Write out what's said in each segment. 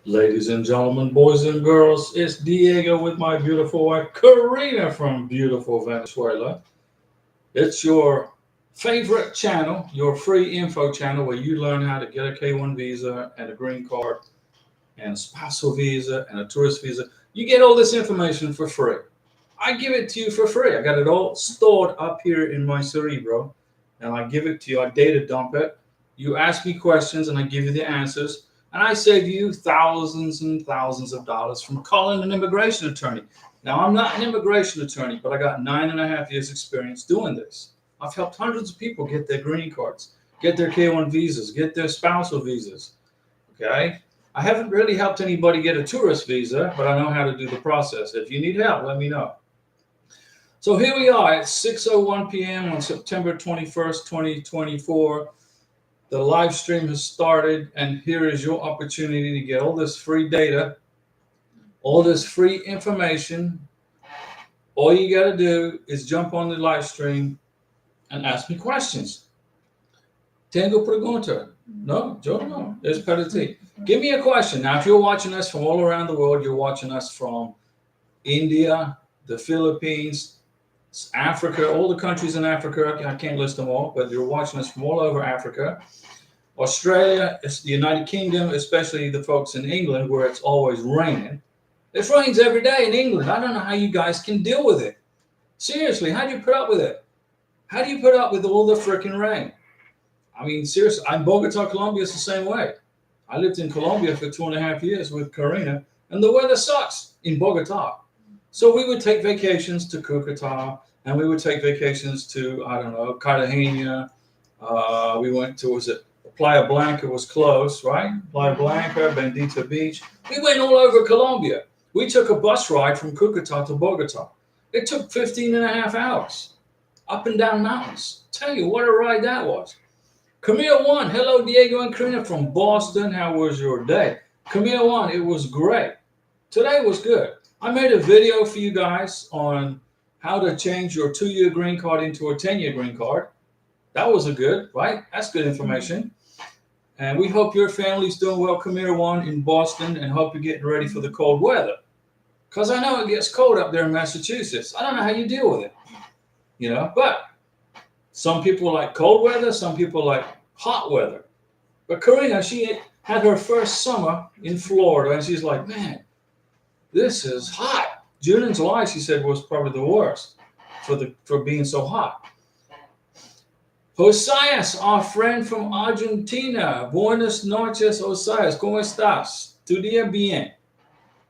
Ladies and gentlemen, boys and girls, it's Diego with my beautiful wife, Karina from beautiful Venezuela. It's your favorite channel, your free info channel where you learn how to get a K1 visa and a green card and a spousal visa and a tourist visa. You get all this information for free. I give it to you for free. I got it all stored up here in my Cerebro and I give it to you. I data dump it. You ask me questions and I give you the answers. And I save you thousands and thousands of dollars from calling an immigration attorney. Now, I'm not an immigration attorney, but I got 9.5 years experience doing this. I've helped hundreds of people get their green cards, get their K1 visas, get their spousal visas. Okay? I haven't really helped anybody get a tourist visa, but I know how to do the process. If you need help, let me know. So here we are at 6:01 p.m. on September 21st, 2024. The live stream has started, and here is your opportunity to get all this free data, all this free information. All you got to do is jump on the live stream and ask me questions. Tengo pregunta. No, yo no. Es para ti. Give me a question. Now, if you're watching us from all around the world, you're watching us from India, the Philippines, Africa, all the countries in Africa. I can't list them all, but you're watching us from all over Africa. Australia, it's the United Kingdom, especially the folks in England where it's always raining. It rains every day in England. I don't know how you guys can deal with it. Seriously, how do you put up with it? How do you put up with all the freaking rain? I mean, seriously, I'm Bogota, Colombia. It's the same way. I lived in Colombia for 2.5 years with Karina, and the weather sucks in Bogota. So we would take vacations to Cucuta, and we would take vacations to, I don't know, Cartagena. We went to, was it Playa Blanca was close, right? Playa Blanca, Bendita Beach. We went all over Colombia. We took a bus ride from Cucuta to Bogota. It took 15 and a half hours up and down mountains. Tell you what a ride that was. Camille One, hello Diego and Karina from Boston. How was your day? Camille One, it was great. Today was good. I made a video for you guys on how to change your 2-year green card into a 10-year green card. That was a good, right? That's good information. And we hope your family's doing well, Camille One in Boston, and hope you're getting ready for the cold weather. Because I know it gets cold up there in Massachusetts. I don't know how you deal with it, but some people like cold weather, some people like hot weather. But Karina, she had her first summer in Florida, and she's like, man, this is hot. June and July, she said, was probably the worst for being so hot. Josias, our friend from Argentina. Buenas noches, Josias. ¿Cómo estás? Tu día bien.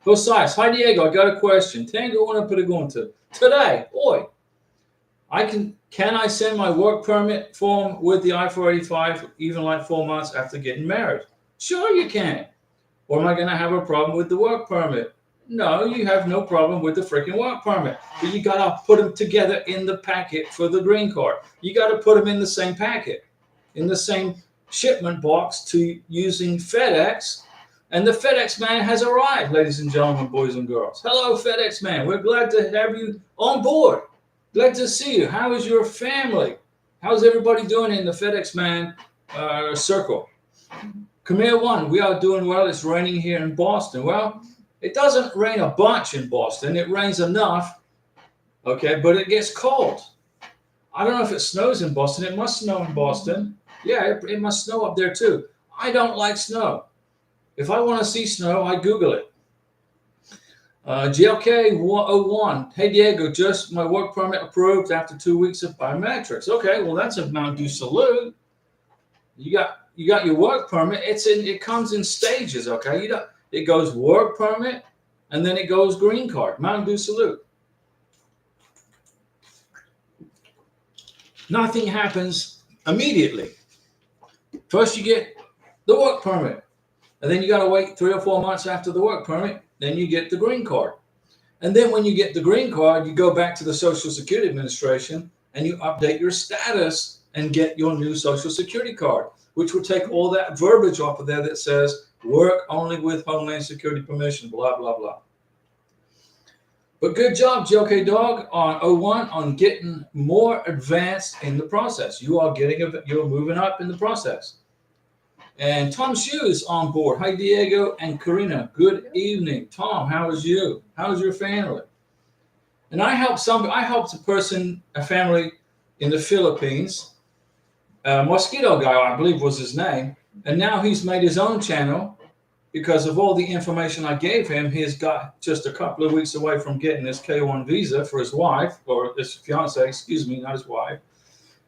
Josias, hi Diego, I got a question. Tengo una pregunta. Today, hoy, can I send my work permit form with the I-485 even like 4 months after getting married? Sure you can. Or am I going to have a problem with the work permit? No, you have no problem with the freaking work permit. But you got to put them together in the packet for the green card. You got to put them in the same packet, in the same shipment box to using FedEx. And the FedEx man has arrived, ladies and gentlemen, boys and girls. Hello, FedEx man. We're glad to have you on board. Glad to see you. How is your family? How's everybody doing in the FedEx man circle? Camille One, we are doing well. It's raining here in Boston. Well, it doesn't rain a bunch in Boston. It rains enough, okay, but it gets cold. I don't know if it snows in Boston. It must snow in Boston. Yeah, it must snow up there too. I don't like snow. If I want to see snow, I Google it. GLK 101. Hey Diego, just my work permit approved after 2 weeks of biometrics. Okay, well that's a Mountain Dew salute. You got your work permit. It comes in stages. Okay, it goes work permit, and then it goes green card. Mountain Dew salute. Nothing happens immediately. First you get the work permit, and then you got to wait 3 or 4 months after the work permit. Then you get the green card. And then when you get the green card, you go back to the Social Security Administration and you update your status and get your new Social Security card, which will take all that verbiage off of there that says work only with Homeland Security permission, blah, blah, blah. But good job, JLK Dog, on 01 on getting more advanced in the process. You're moving up in the process. And Tom Shue is on board. Hi, Diego and Karina. Good evening. Tom, how is you? How is your family? And I helped a family in the Philippines. Mosquito Guy, I believe was his name. And now he's made his own channel because of all the information I gave him. He's got just a couple of weeks away from getting his K1 visa for his wife, or his fiance, excuse me, not his wife.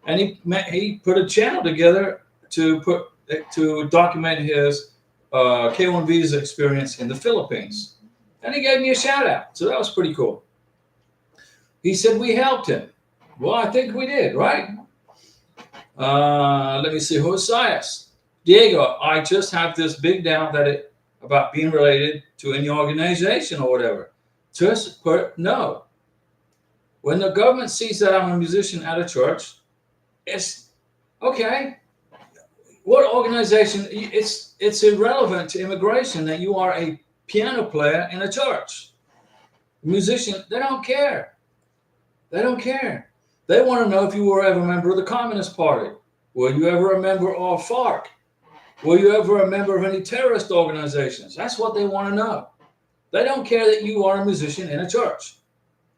And he put a channel together to document his K1 visa experience in the Philippines. And he gave me a shout out. So that was pretty cool. He said we helped him. Well, I think we did, right? Let me see. Josias. Diego, I just have this big doubt about being related to any organization or whatever. Just put no. When the government sees that I'm a musician at a church, it's okay. What organization? It's irrelevant to immigration that you are a piano player in a church. Musician, they don't care. They don't care. They want to know if you were ever a member of the Communist Party. Were you ever a member of FARC? Were you ever a member of any terrorist organizations? That's what they want to know. They don't care that you are a musician in a church.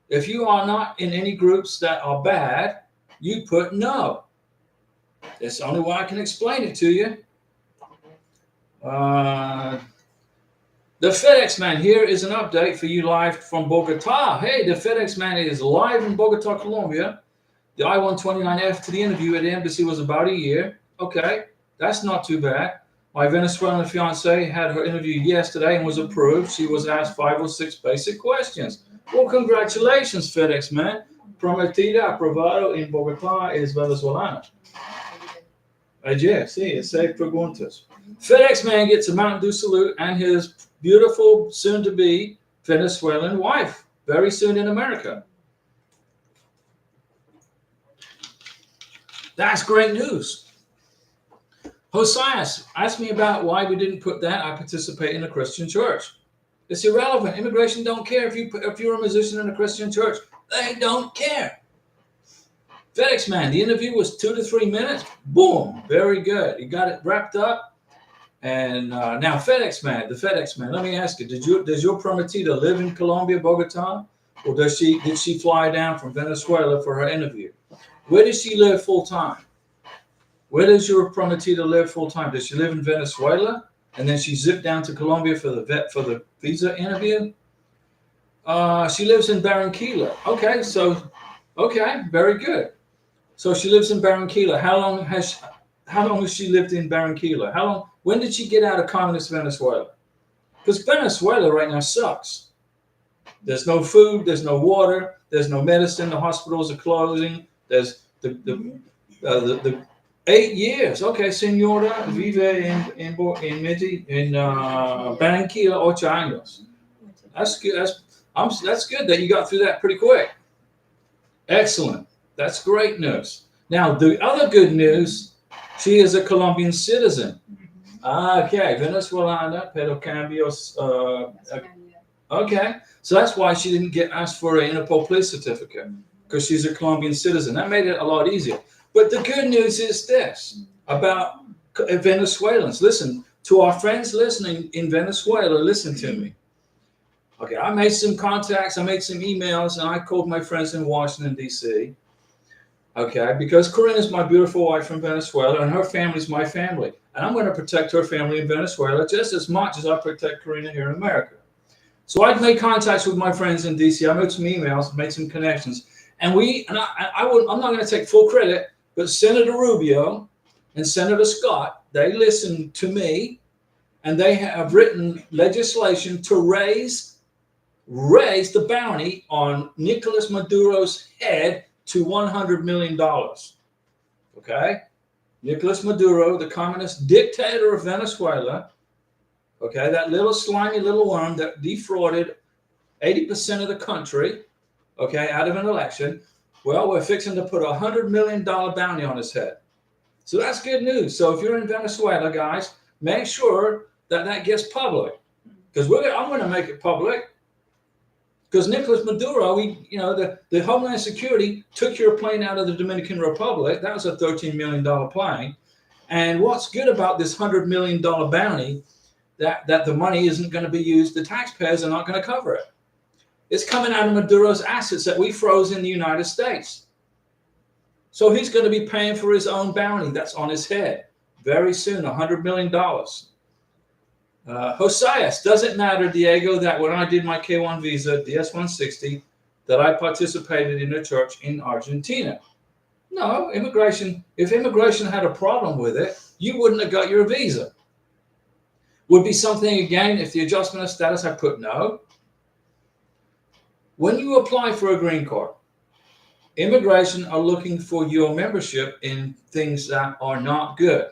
If you are not in any groups that are bad, you put no. That's the only way I can explain it to you. The FedEx man, here is an update for you live from Bogota. Hey, the FedEx man is live in Bogota, Colombia. The I-129F to the interview at the embassy was about a year. Okay, that's not too bad. My Venezuelan fiance had her interview yesterday and was approved. She was asked 5 or 6 basic questions. Well, congratulations, FedEx man. Prometida aprobado en Bogotá es venezolana. Sí, 6 preguntas. FedEx man gets a Mountain Dew salute and his beautiful, soon-to-be Venezuelan wife. Very soon in America. That's great news. Josias asked me about why we didn't put that I participate in a Christian church. It's irrelevant. Immigration don't care if you're a musician in a Christian church. They don't care. FedEx man, the interview was 2 to 3 minutes. Boom, very good. You got it wrapped up. And now FedEx man, the FedEx man. Let me ask you: does your prometida live in Colombia, Bogota, or did she fly down from Venezuela for her interview? Where does she live full time? Where does your prometida live full time? Does she live in Venezuela and then she zipped down to Colombia for the visa interview? She lives in Barranquilla. Okay, very good. So she lives in Barranquilla. How long has she lived in Barranquilla? When did she get out of communist Venezuela? Because Venezuela right now sucks. There's no food, there's no water, there's no medicine, the hospitals are closing. There's the 8 years. Okay, Senora vive in Barranquilla 8 años. That's good. That's good that you got through that pretty quick. Excellent. That's great news. Now, the other good news, she is a Colombian citizen. Okay, Venezolana, pero cambios. Okay, so that's why she didn't get asked for an Interpol police certificate, because she's a Colombian citizen. That made it a lot easier. But the good news is this about Venezuelans. Listen, to our friends listening in Venezuela, listen to me. Okay, I made some contacts, I made some emails, and I called my friends in Washington, D.C. Okay, because Karina's my beautiful wife from Venezuela, and her family's my family. And I'm going to protect her family in Venezuela just as much as I protect Karina here in America. So I'd made contacts with my friends in D.C. I made some emails, made some connections. And I'm not going to take full credit, but Senator Rubio and Senator Scott, they listened to me, and they have written legislation to raise the bounty on Nicolas Maduro's head to $100 million. Okay? Nicolas Maduro, the communist dictator of Venezuela, okay, that little slimy little worm that defrauded 80% of the country, okay, out of an election. Well, we're fixing to put a $100 million bounty on his head. So that's good news. So if you're in Venezuela, guys, make sure that gets public, because I'm going to make it public. Because Nicolas Maduro, the Homeland Security took your plane out of the Dominican Republic. That was a $13 million plane. And what's good about this $100 million bounty, that the money isn't going to be used, the taxpayers are not going to cover it. It's coming out of Maduro's assets that we froze in the United States. So he's going to be paying for his own bounty that's on his head very soon, $100 million. Josias, does it matter, Diego, that when I did my K1 visa, DS-160, that I participated in a church in Argentina? No, immigration, if immigration had a problem with it, you wouldn't have got your visa. Would be something again if the adjustment of status, I put no. When you apply for a green card, immigration are looking for your membership in things that are not good.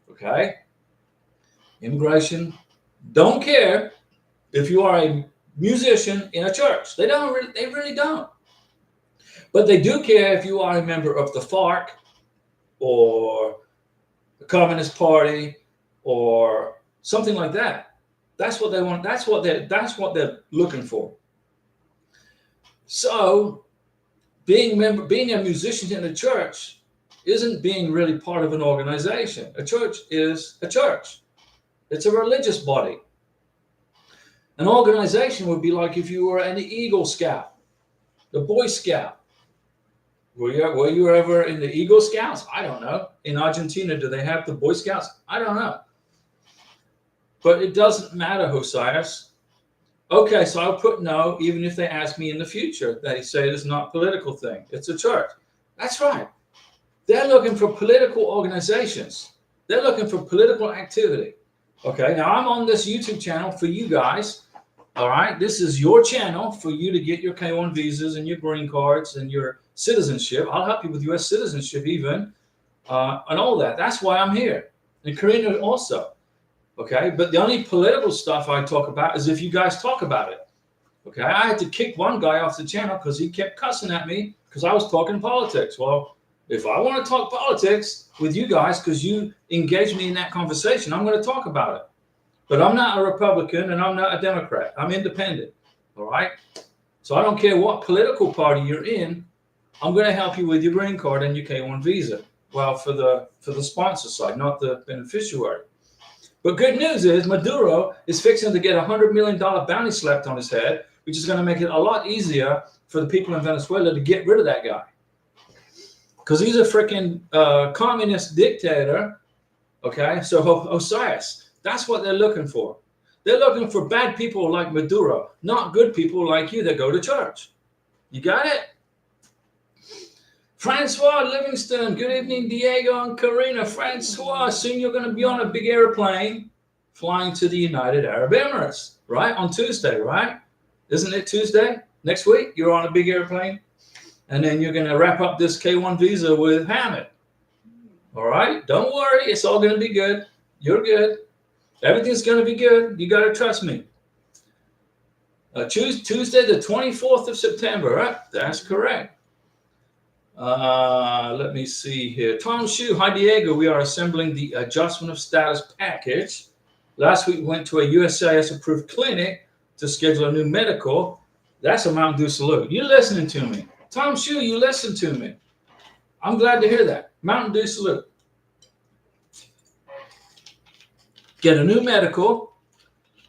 Okay? Immigration don't care if you are a musician in a church. They really don't. But they do care if you are a member of the FARC or the Communist Party or something like that. That's what they want. That's what they're looking for. So being a musician in a church isn't being really part of an organization. A church is a church. It's a religious body. An organization would be like if you were an Eagle Scout, the Boy Scout. Were you ever in the Eagle Scouts? I don't know. In Argentina, do they have the Boy Scouts? I don't know. But it doesn't matter, Josias. Okay, so I'll put no, even if they ask me in the future that he said it's not a political thing. It's a church. That's right. They're looking for political organizations. They're looking for political activity. Okay, now I'm on this YouTube channel for you guys. All right, this is your channel for you to get your K1 visas and your green cards and your citizenship. I'll help you with U.S. citizenship even, and all that. That's why I'm here. And Karina also. Okay, but the only political stuff I talk about is if you guys talk about it. Okay, I had to kick one guy off the channel because he kept cussing at me because I was talking politics. Well, if I want to talk politics with you guys because you engage me in that conversation, I'm going to talk about it. But I'm not a Republican and I'm not a Democrat. I'm independent. All right. So I don't care what political party you're in. I'm going to help you with your green card and your K1 visa. Well, for the sponsor side, not the beneficiary. But good news is Maduro is fixing to get a $100 million bounty slapped on his head, which is going to make it a lot easier for the people in Venezuela to get rid of that guy. Because he's a freaking communist dictator. Okay. So Osiris. That's what they're looking for. They're looking for bad people like Maduro, not good people like you that go to church. You got it? Francois Livingston, good evening, Diego and Karina. Francois, soon you're going to be on a big airplane flying to the United Arab Emirates, right? On Tuesday, right? Isn't it Tuesday? Next week, you're on a big airplane. And then you're going to wrap up this K1 visa with Hamid. All right? Don't worry. It's all going to be good. You're good. Everything's going to be good. You got to trust me. Tuesday, the 24th of September. Right? That's correct. Let me see here. Tom Shu, hi Diego. We are assembling the adjustment of status package. Last week we went to a USCIS approved clinic to schedule a new medical. That's a Mountain Dew salute. You listening to me. Tom Shu, you listen to me. I'm glad to hear that. Mountain Dew salute. Get a new medical,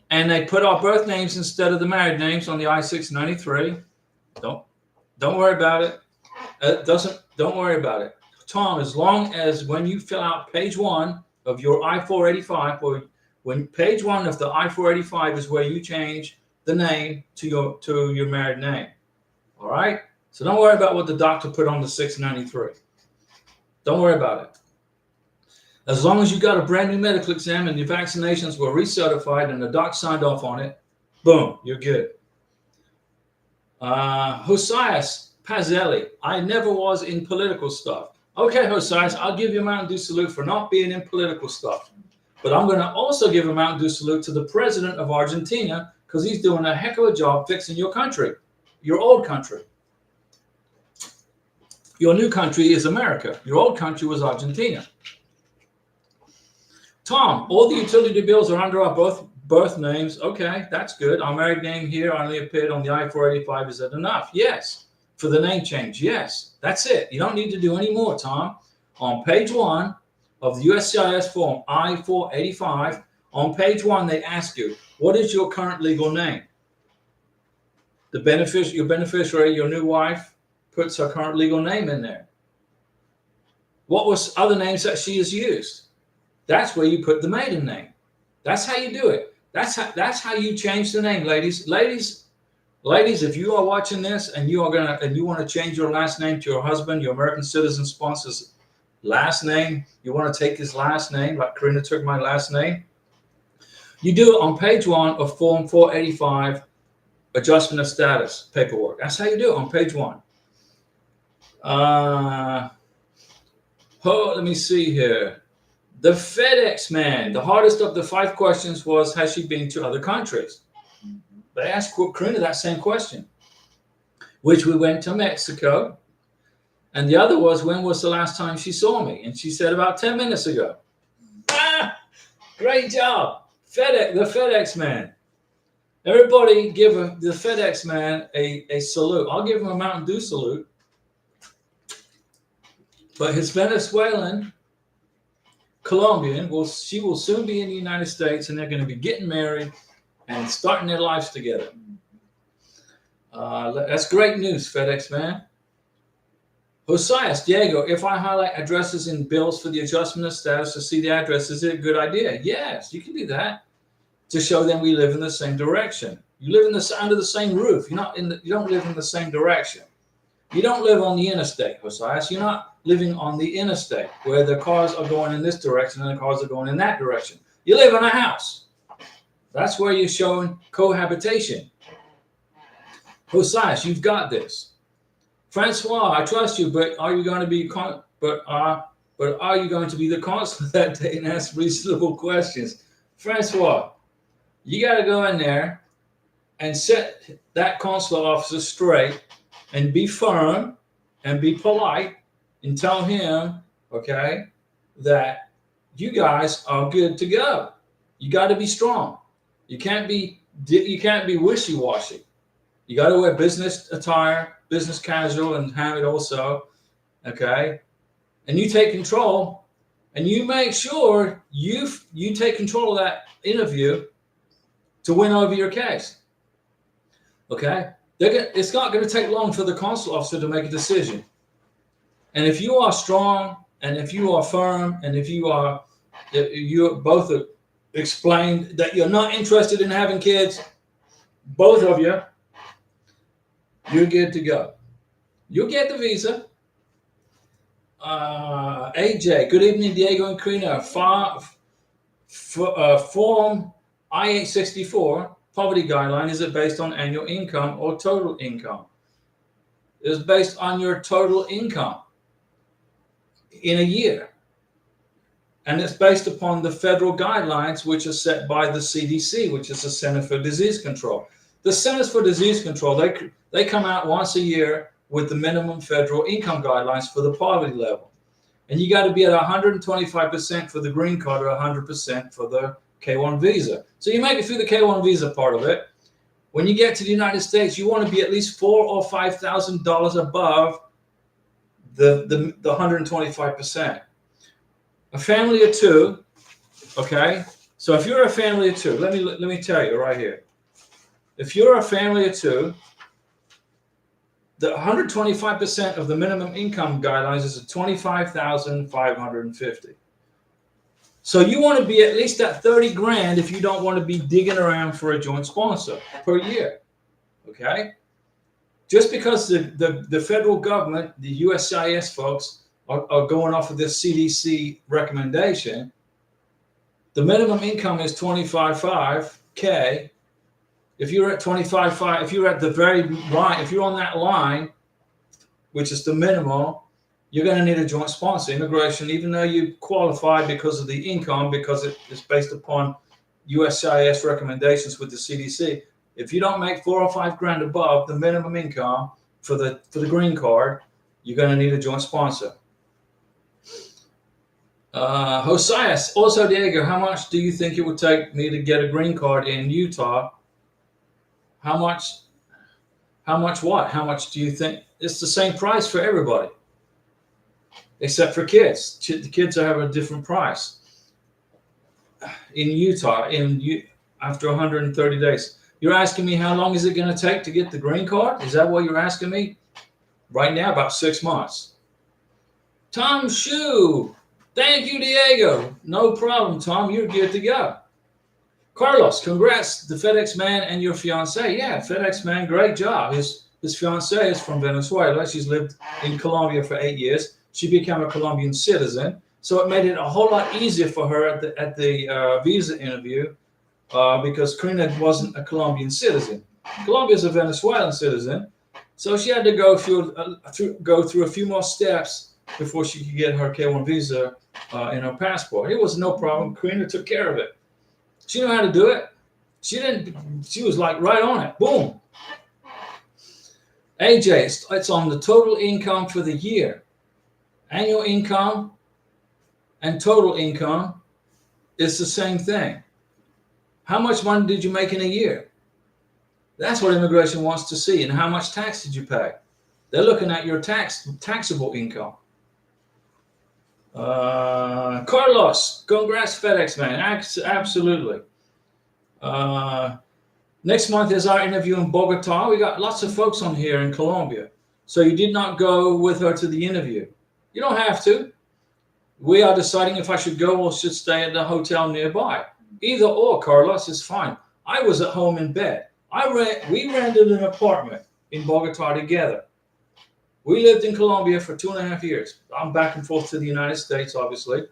and they put our birth names instead of the married names on the I-693. Don't worry about it. Don't worry about it. Tom, as long as when you fill out page 1 of your I-485, or when page 1 of the I-485 is where you change the name to your married name. All right? So don't worry about what the doctor put on the 693. Don't worry about it. As long as you got a brand new medical exam and your vaccinations were recertified and the doc signed off on it, boom, you're good. Josias Pazelli, I never was in political stuff. Okay, Josias, I'll give you a Mountain Dew salute for not being in political stuff. But I'm going to also give a Mountain Dew salute to the president of Argentina because he's doing a heck of a job fixing your country, your old country. Your new country is America. Your old country was Argentina. Tom, all the utility bills are under our birth names. Okay, that's good. Our married name here only appeared on the I-485. Is that enough? Yes. For the name change, yes. That's it. You don't need to do any more, Tom. On page 1, of the USCIS form I-485, on page 1, they ask you, what is your current legal name? Your beneficiary, your new wife, puts her current legal name in there. What was other names that she has used? That's where you put the maiden name. That's how you do it. That's how you change the name, ladies. Ladies, if you are watching this and you want to change your last name to your husband, your American citizen sponsor's last name, you want to take his last name, like Karina took my last name, you do it on page 1 of Form 485, adjustment of status paperwork. That's how you do it on page 1. Let me see here. The FedEx man, the hardest of the 5 questions was, has she been to other countries? They asked Karina that same question, which we went to Mexico. And the other was, when was the last time she saw me? And she said, about 10 minutes ago. Great job. The FedEx man. Everybody give the FedEx man a salute. I'll give him a Mountain Dew salute. But his Venezuelan Colombian, she will soon be in the United States, and they're going to be getting married and starting their lives together. That's great news, FedEx man. Josias, Diego, if I highlight addresses in bills for the adjustment of status to see the address, is it a good idea? Yes, you can do that to show them we live in the same direction. You live under the same roof. You don't live in the same direction. You don't live on the interstate, Josias. You're not living on the interstate where the cars are going in this direction and the cars are going in that direction. You live in a house. That's where you're showing cohabitation. Josias, you've got this. Francois, I trust you, but are you going to be the consul that day and ask reasonable questions? Francois, you got to go in there and set that consular officer straight and be firm and be polite and tell him, okay, that you guys are good to go. You got to be strong. You can't be wishy-washy. You got to wear business attire, business casual, and have it also, okay? And you take control, and you make sure you take control of that interview to win over your case, okay? It's not going to take long for the consular officer to make a decision. And if you are strong, and if you are firm, and if you both explained that you're not interested in having kids, both of you, you're good to go. You'll get the visa. AJ, good evening, Diego and Karina. Form I-864, poverty guideline, is it based on annual income or total income? It's based on your total income in a year. And it's based upon the federal guidelines, which are set by the CDC, which is the Center for Disease Control. The Centers for Disease Control, they come out once a year with the minimum federal income guidelines for the poverty level. And you got to be at 125% for the green card or 100% for the K-1 visa. So you make it through the K-1 visa part of it. When you get to the United States, you want to be at least $4,000 or $5,000 above the 125%. A family of 2, okay? So if you're a family of 2, let me tell you right here. If you're a family of 2, the 125% of the minimum income guidelines is $25,550. So you want to be at least at 30 grand if you don't want to be digging around for a joint sponsor per year, okay? Just because the federal government, the USCIS folks, are going off of this CDC recommendation, the minimum income is $25,500. If you're at $25,500, if you're at the very line, if you're on that line, which is the minimum, you're going to need a joint sponsor. Immigration, even though you qualify because of the income, because it's based upon USCIS recommendations with the CDC, if you don't make $4,000 or $5,000 above the minimum income for the green card, you're going to need a joint sponsor. Josias, also Diego, how much do you think it would take me to get a green card in Utah? How much what? How much do you think? It's the same price for everybody. except for kids. The kids have a different price. In Utah, after 130 days. You're asking me how long is it going to take to get the green card? Is that what you're asking me? Right now, about 6 months. Tom Shu. Thank you, Diego. No problem, Tom. You're good to go. Carlos, congrats, the FedEx man and your fiance. Yeah, FedEx man, great job. His fiance is from Venezuela. She's lived in Colombia for 8 years. She became a Colombian citizen, so it made it a whole lot easier for her at the visa interview because Karina wasn't a Colombian citizen. Colombia is a Venezuelan citizen, so she had to go through a few more steps before she could get her K1 visa in her passport. It was no problem. Karina took care of it. She knew how to do it. She was like right on it. Boom. AJ, it's on the total income for the year. Annual income and total income is the same thing. How much money did you make in a year? That's what immigration wants to see. And how much tax did you pay? They're looking at your taxable income. Carlos, congrats, FedEx man. Absolutely. Next month is our interview in Bogota. We got lots of folks on here in Colombia. So you did not go with her to the interview. You don't have to. We are deciding if I should go or should stay at the hotel nearby. Either or, Carlos, is fine. I was at home in bed. We rented an apartment in Bogota together. We lived in Colombia for 2.5 years. I'm back and forth to the United States, obviously.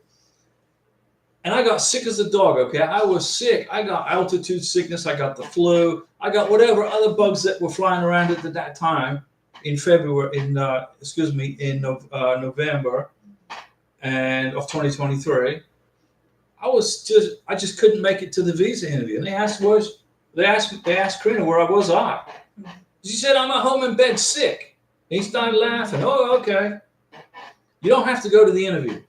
And I got sick as a dog, okay? I was sick. I got altitude sickness. I got the flu. I got whatever other bugs that were flying around at that time in November of 2023. I just couldn't make it to the visa interview. And they asked Karina where I was at. She said, I'm at home in bed sick. He started laughing. Oh, okay. You don't have to go to the interview,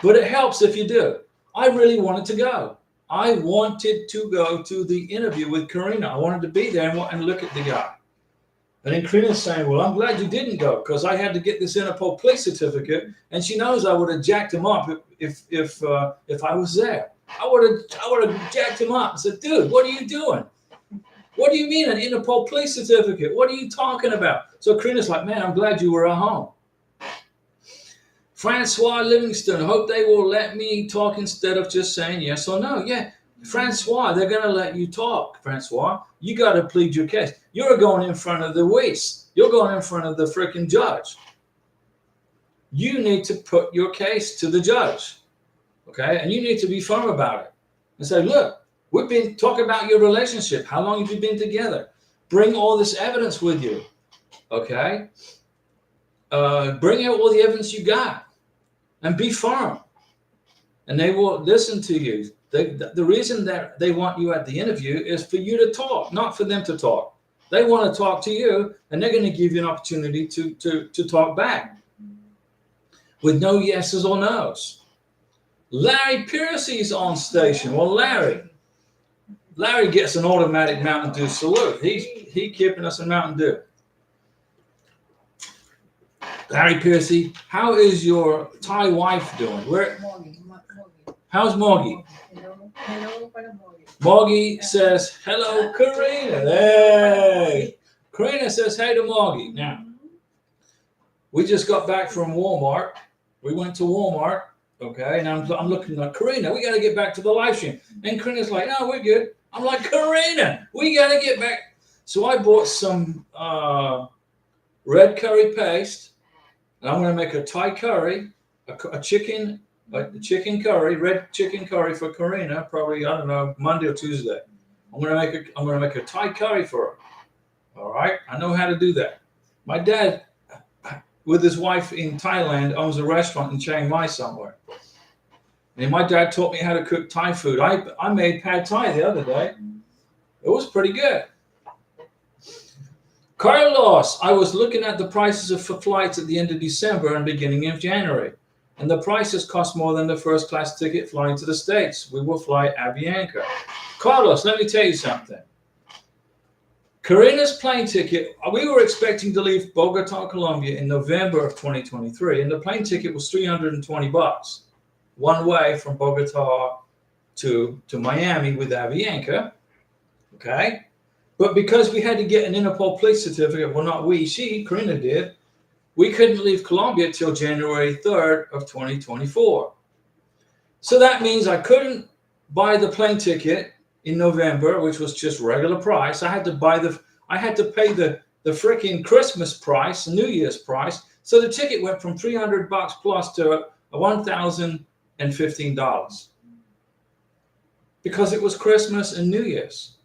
but it helps if you do. I really wanted to go. I wanted to go to the interview with Karina. I wanted to be there and look at the guy. And then Karina's saying, well, I'm glad you didn't go because I had to get this Interpol police certificate. And she knows I would have jacked him up if I was there. I would have jacked him up and said, dude, what are you doing? What do you mean an Interpol police certificate? What are you talking about? So Karina's like, man, I'm glad you were at home. Francois Livingston, hope they will let me talk instead of just saying yes or no. Yeah, Francois, they're going to let you talk, Francois. You got to plead your case. You're going in front of the juez. You're going in front of the freaking judge. You need to put your case to the judge, okay? And you need to be firm about it and say, look, we've been talking about your relationship. How long have you been together? Bring all this evidence with you, okay? Bring out all the evidence you got and be firm. And they will listen to you. The reason that they want you at the interview is for you to talk, not for them to talk. They want to talk to you, and they're going to give you an opportunity to talk back with no yeses or nos. Larry Piercy's on station. Well, Larry gets an automatic Mountain Dew salute. He's keeping us a Mountain Dew. Larry Piercy, how is your Thai wife doing? How's Morgie? Hello, Morgie says, hello, Karina. Hey. Karina says, hey to Morgie. Now, we just got back from Walmart. We went to Walmart, okay? And I'm looking at Karina. We got to get back to the live stream. And Karina's like, no, we're good. I'm like, Karina, we got to get back. So I bought some red curry paste. And I'm going to make a Thai curry, a chicken curry, red chicken curry for Karina, probably, I don't know, Monday or Tuesday. I'm going to make a Thai curry for her. All right? I know how to do that. My dad, with his wife in Thailand, owns a restaurant in Chiang Mai somewhere. And my dad taught me how to cook Thai food. I made pad Thai the other day. It was pretty good. Carlos, I was looking at the prices for flights at the end of December and beginning of January. And the prices cost more than the first class ticket flying to the States. We will fly Avianca. Carlos, let me tell you something. Karina's plane ticket, we were expecting to leave Bogota, Colombia in November of 2023, and the plane ticket was $320 one way from Bogota to Miami with Avianca. Okay. But because we had to get an Interpol police certificate, well, not we, Karina did, we couldn't leave Colombia till January 3rd of 2024. So that means I couldn't buy the plane ticket in November, which was just regular price. I had to pay the freaking Christmas price, New Year's price. So the ticket went from $300 plus to $1,015 because it was Christmas and New Year's.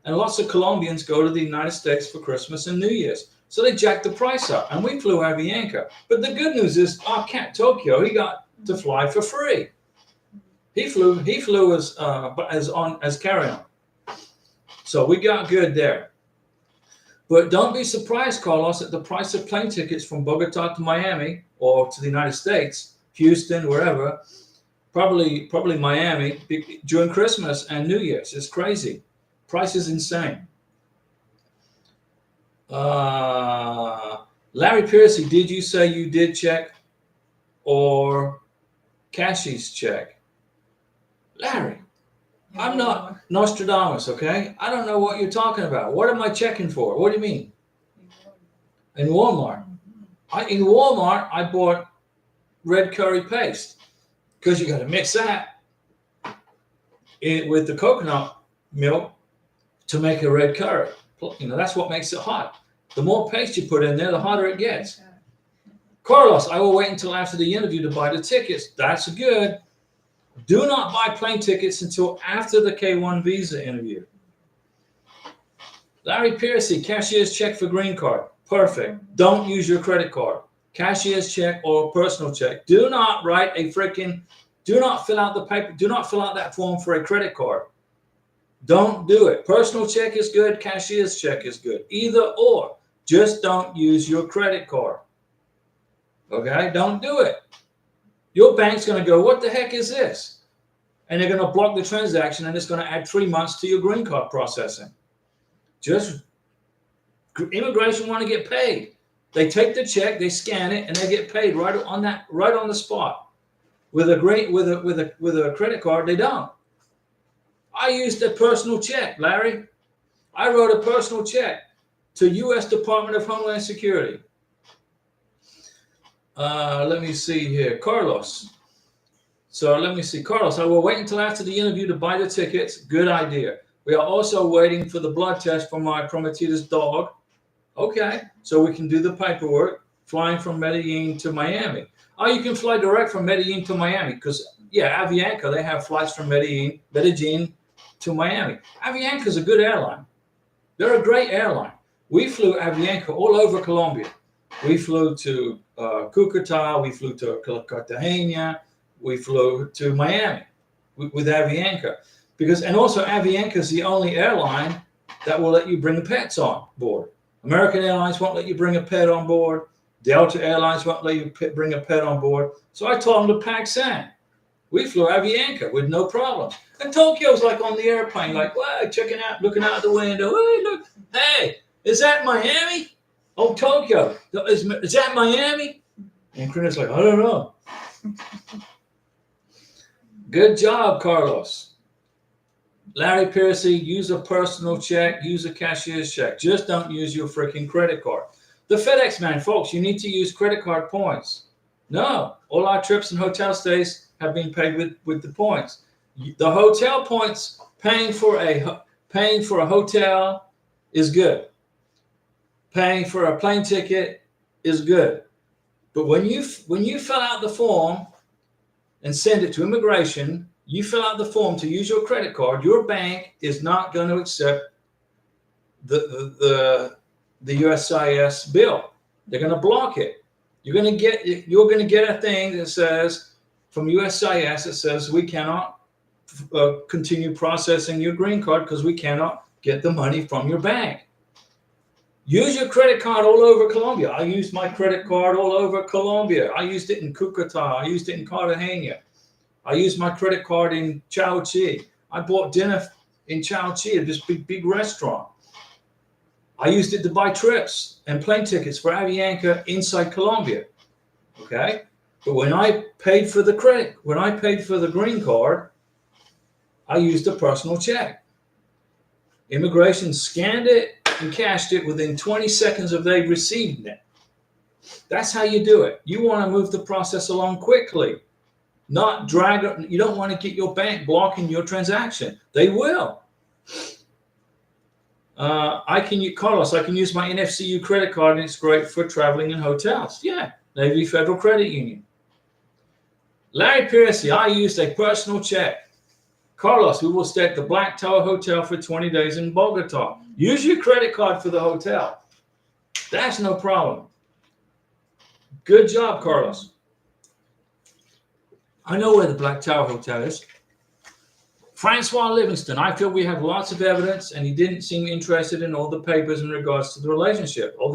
And lots of Colombians go to the United States for Christmas and New Year's. So they jacked the price up, and we flew Avianca. But the good news is our cat Tokyo, he got to fly for free. He flew as carry-on. So we got good there. But don't be surprised, Carlos, at the price of plane tickets from Bogota to Miami or to the United States, Houston, wherever, probably Miami, during Christmas and New Year's. It's crazy. Price is insane. Larry Piercy, did you say you did check or Cashie's check? Larry, I'm not Nostradamus, okay? I don't know what you're talking about. What am I checking for? What do you mean? In Walmart. In Walmart, I bought red curry paste because you got to mix that with the coconut milk to make a red curry. You know, that's what makes it hot. The more paste you put in there, the hotter it gets. Carlos, I will wait until after the interview to buy the tickets. That's good. Do not buy plane tickets until after the K1 visa interview. Larry Piercy, cashier's check for green card. Perfect. Don't use your credit card. Cashier's check or personal check. Do not fill out the paper. Do not fill out that form for a credit card. Don't do it. Personal check is good. Cashier's check is good. Either or. Just don't use your credit card. Okay? Don't do it. Your bank's going to go, what the heck is this? And they're going to block the transaction, and it's going to add 3 months to your green card processing. Immigration want to get paid. They take the check, they scan it, and they get paid right on the spot. With a credit card, they don't. I used a personal check, Larry. I wrote a personal check to U.S. Department of Homeland Security. Let me see here. Carlos. So let me see. Carlos, I will wait until after the interview to buy the tickets. Good idea. We are also waiting for the blood test for my Prometita's dog. Okay. So we can do the paperwork, flying from Medellin to Miami. Oh, you can fly direct from Medellin to Miami because, yeah, Avianca, they have flights from Medellin to Miami. Avianca is a good airline. They're a great airline. We flew Avianca all over Colombia. We flew to Cucuta, we flew to Cartagena, we flew to Miami with Avianca. And also Avianca is the only airline that will let you bring pets on board. American Airlines won't let you bring a pet on board. Delta Airlines won't let you bring a pet on board. So I told them to pack sand. We flew Avianca with no problems. And Tokyo's like on the airplane, like, wow, checking out, looking out the window. Hey, look, hey, is that Miami? Oh, Tokyo, is that Miami? And Karina's like, I don't know. Good job, Carlos. Larry Piercy, use a personal check, use a cashier's check. Just don't use your freaking credit card. The FedEx man, folks, you need to use credit card points. No, all our trips and hotel stays have been paid with the points. The hotel points, paying for a hotel is good. Paying for a plane ticket is good. But when you fill out the form and send it to immigration, you fill out the form to use your credit card, your bank is not going to accept the USCIS bill. They're going to block it. You're going to get a thing that says from USCIS, it says we cannot continue processing your green card because we cannot get the money from your bank. Use your credit card all over Colombia. I used my credit card all over Colombia. I used it in Cucuta. I used it in Cartagena. I used my credit card in Chao Chi. I bought dinner in Chao Chi at this big restaurant. I used it to buy trips and plane tickets for Avianca inside Colombia. Okay? But when I paid for the green card, I used a personal check. Immigration scanned it and cashed it within 20 seconds of they receiving it. That's how you do it. You want to move the process along quickly, not drag it. You don't want to get your bank blocking your transaction. They will. Carlos, I can use my NFCU credit card and it's great for traveling in hotels. Yeah, Navy Federal Credit Union. Larry Piercy, I used a personal check. Carlos, we will stay at the Black Tower Hotel for 20 days in Bogota. Use your credit card for the hotel. That's no problem. Good job, Carlos. I know where the Black Tower Hotel is. Francois Livingston, I feel we have lots of evidence and he didn't seem interested in all the papers in regards to the relationship. Oh,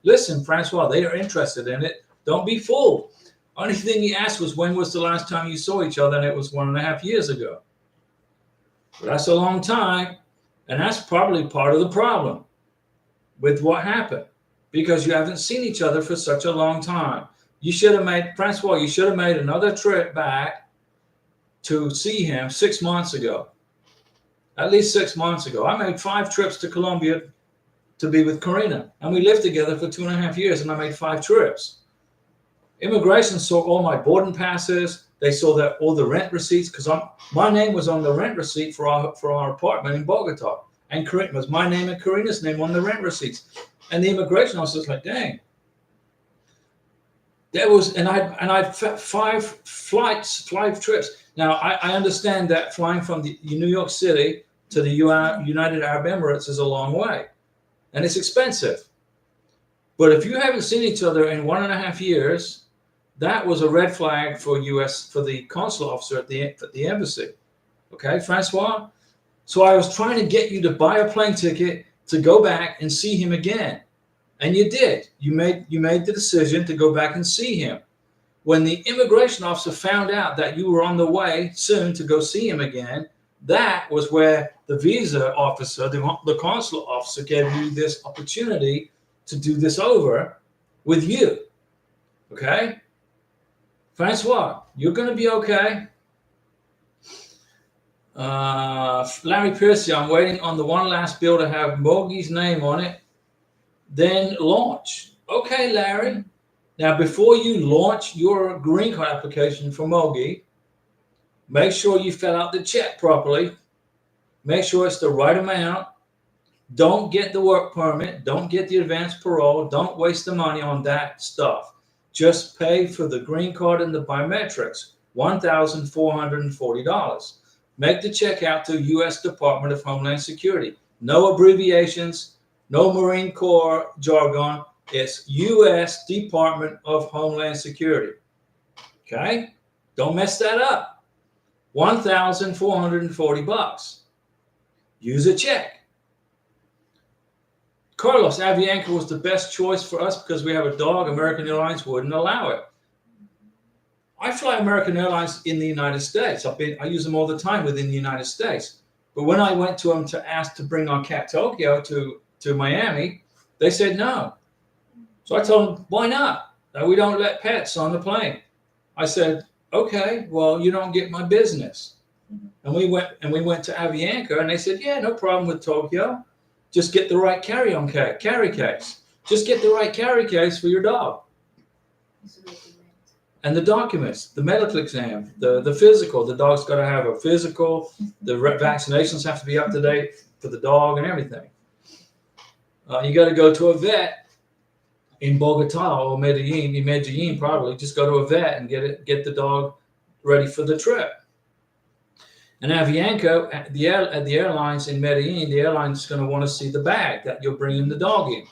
listen, Francois, they are interested in it. Don't be fooled. Only thing he asked was, when was the last time you saw each other? And it was 1.5 years ago. But that's a long time. And that's probably part of the problem with what happened, because you haven't seen each other for such a long time. You should have made, Francois, you should have made another trip back to see him 6 months ago. At least 6 months ago. I made 5 trips to Colombia to be with Karina. And we lived together for 2.5 years and I made 5 trips. Immigration saw all my boarding passes. They saw that all the rent receipts, because my name was on the rent receipt for our apartment in Bogota. And it was my name and Karina's name on the rent receipts. And the immigration officer was like, dang. There was, and I 5 flights, 5 trips. Now, I understand that flying from New York City to the United Arab Emirates is a long way. And it's expensive. But if you haven't seen each other in 1.5 years, that was a red flag for the consular officer at the embassy. Okay, Francois? So I was trying to get you to buy a plane ticket to go back and see him again. And you did. You made the decision to go back and see him. When the immigration officer found out that you were on the way soon to go see him again, that was where the visa officer, the consular officer, gave you this opportunity to do this over with you. Okay? Francois, you're going to be okay. Larry Piercy, I'm waiting on the one last bill to have Mogi's name on it. Then launch. Okay, Larry. Now, before you launch your green card application for Mogi, make sure you fill out the check properly. Make sure it's the right amount. Don't get the work permit. Don't get the advance parole. Don't waste the money on that stuff. Just pay for the green card and the biometrics, $1,440. Make the check out to U.S. Department of Homeland Security. No abbreviations, no Marine Corps jargon. It's U.S. Department of Homeland Security. Okay? Don't mess that up. $1,440. Use a check. Carlos, Avianca was the best choice for us because we have a dog. American Airlines wouldn't allow it. I fly American Airlines in the United States. I use them all the time within the United States. But when I went to them to ask to bring our cat Tokyo to Miami, they said no. So I told them, why not? We don't let pets on the plane. I said, okay, well, you don't get my business. And we went to Avianca, and they said, yeah, no problem with Tokyo. Just get the right carry case. Just get the right carry case for your dog. And the documents, the medical exam, the physical. The dog's got to have a physical. The vaccinations have to be up to date for the dog and everything. You got to go to a vet in Bogota or Medellin probably. Just go to a vet and get the dog ready for the trip. And Avianca, at the airlines in Medellin, the airline's going to want to see the bag that you're bringing the dog in.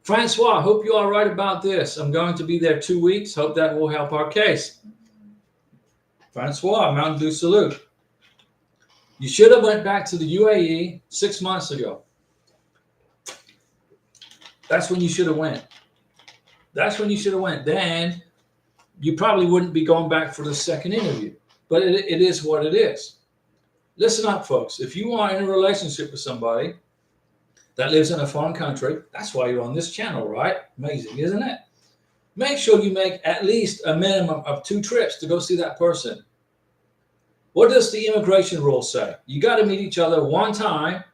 Francois, hope you are right about this. I'm going to be there 2 weeks. Hope that will help our case. Francois, Mountain Dew salute. You should have went back to the UAE 6 months ago. That's when you should have went. Then you probably wouldn't be going back for the second interview. But it is what it is. Listen up, folks. If you are in a relationship with somebody that lives in a foreign country. That's why you're on this channel, right? Amazing, isn't it? Make sure you make at least a minimum of 2 trips to go see that person. What does the immigration rule say? You got to meet each other one time.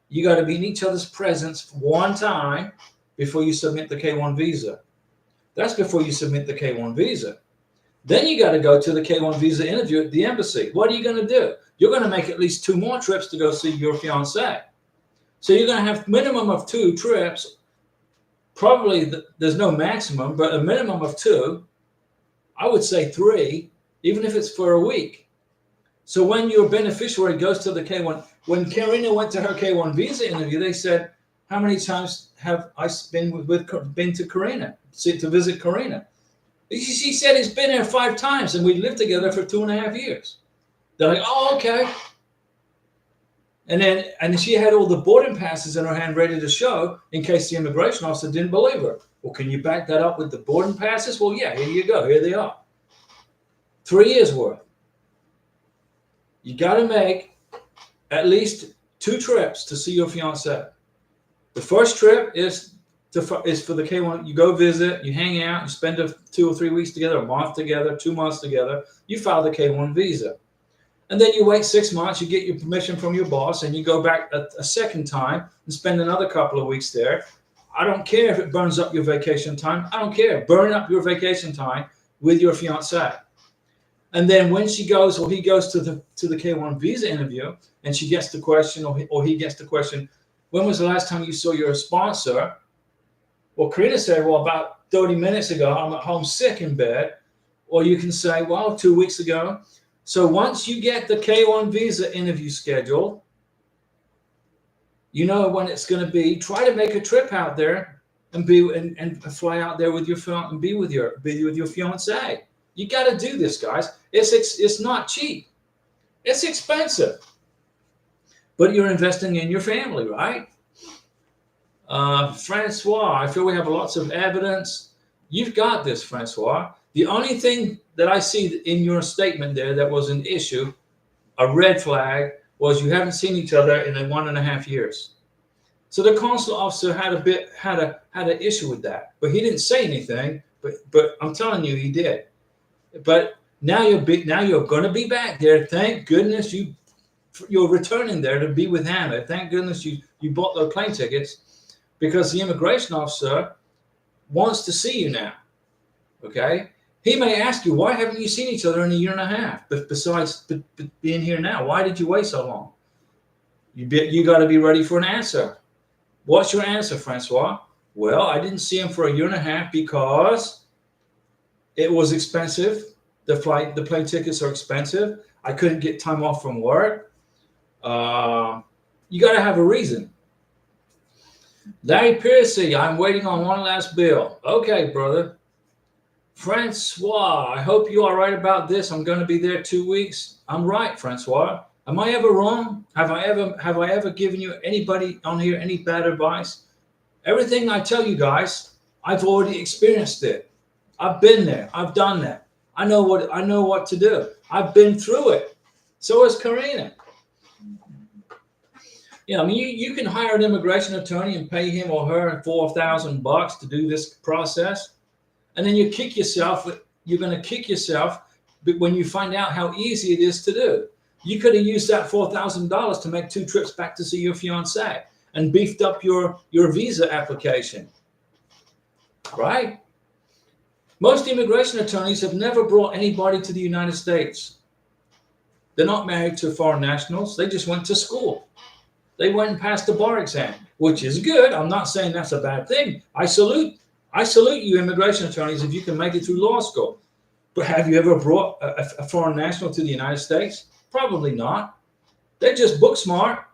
You got to be in each other's presence one time before you submit the K-1 visa. That's before you submit the K-1 visa. Then you got to go to the K-1 visa interview at the embassy. What are you going to do? You're going to make at least 2 more trips to go see your fiance. So you're going to have minimum of 2 trips. Probably there's no maximum, but a minimum of 2. I would say 3, even if it's for a week. So when your beneficiary goes to the K-1, when Karina went to her K-1 visa interview, they said, how many times have I been to Karina, to visit Karina? She said it's been there 5 times, and we lived together for 2.5 years. They're like, oh, okay. And she had all the boarding passes in her hand ready to show in case the immigration officer didn't believe her. Well, can you back that up with the boarding passes? Well, yeah, here you go. Here they are. 3 years worth. You got to make at least 2 trips to see your fiance. The first trip is for the K-1. You go visit, you hang out, you spend 2 or 3 weeks together, a month together, 2 months together. You file the K-1 visa. And then you wait 6 months, you get your permission from your boss, and you go back a second time and spend another couple of weeks there. I don't care if it burns up your vacation time. I don't care. Burn up your vacation time with your fiance. And then when she goes or he goes to the K-1 visa interview, and she gets the question or he gets the question, when was the last time you saw your sponsor? Well, Karina said, well, about 30 minutes ago, I'm at home sick in bed. Or you can say, well, 2 weeks ago. So once you get the K-1 visa interview scheduled, you know when it's going to be. Try to make a trip out there and fly out there with your and be with your fiance. You got to do this, guys. It's not cheap. It's expensive. But you're investing in your family, right? Francois, I feel we have lots of evidence. You've got this, Francois. The only thing that I see in your statement there that was an issue, a red flag, was you haven't seen each other in 1.5 years. So the consular officer had an issue with that, but he didn't say anything. But I'm telling you, he did. But now you're going to be back there. Thank goodness you're returning there to be with Hannah. Thank goodness you bought those plane tickets, because the immigration officer wants to see you now. Okay, he may ask you, why haven't you seen each other in 1.5 years? But besides being here now, why did you wait so long? You got to be ready for an answer. What's your answer, Francois? Well, I didn't see him for 1.5 years because it was expensive. The plane tickets are expensive. I couldn't get time off from work. You got to have a reason. Larry Piercy, I'm waiting on one last bill. Okay, brother. Francois, I hope you are right about this. I'm going to be there 2 weeks. I'm right, Francois. Am I ever wrong? Have I ever given you anybody on here any bad advice? Everything I tell you guys, I've already experienced it. I've been there. I've done that. I know what to do. I've been through it. So has Karina. You know, I mean, you can hire an immigration attorney and pay him or her $4,000 to do this process, and then you kick yourself. You're going to kick yourself when you find out how easy it is to do. You could have used that $4,000 to make 2 trips back to see your fiance and beefed up your visa application, right? Most immigration attorneys have never brought anybody to the United States. They're not married to foreign nationals. They just went to school. They went and passed the bar exam, which is good. I'm not saying that's a bad thing. I salute you immigration attorneys if you can make it through law school. But have you ever brought a foreign national to the United States? Probably not. They're just book smart.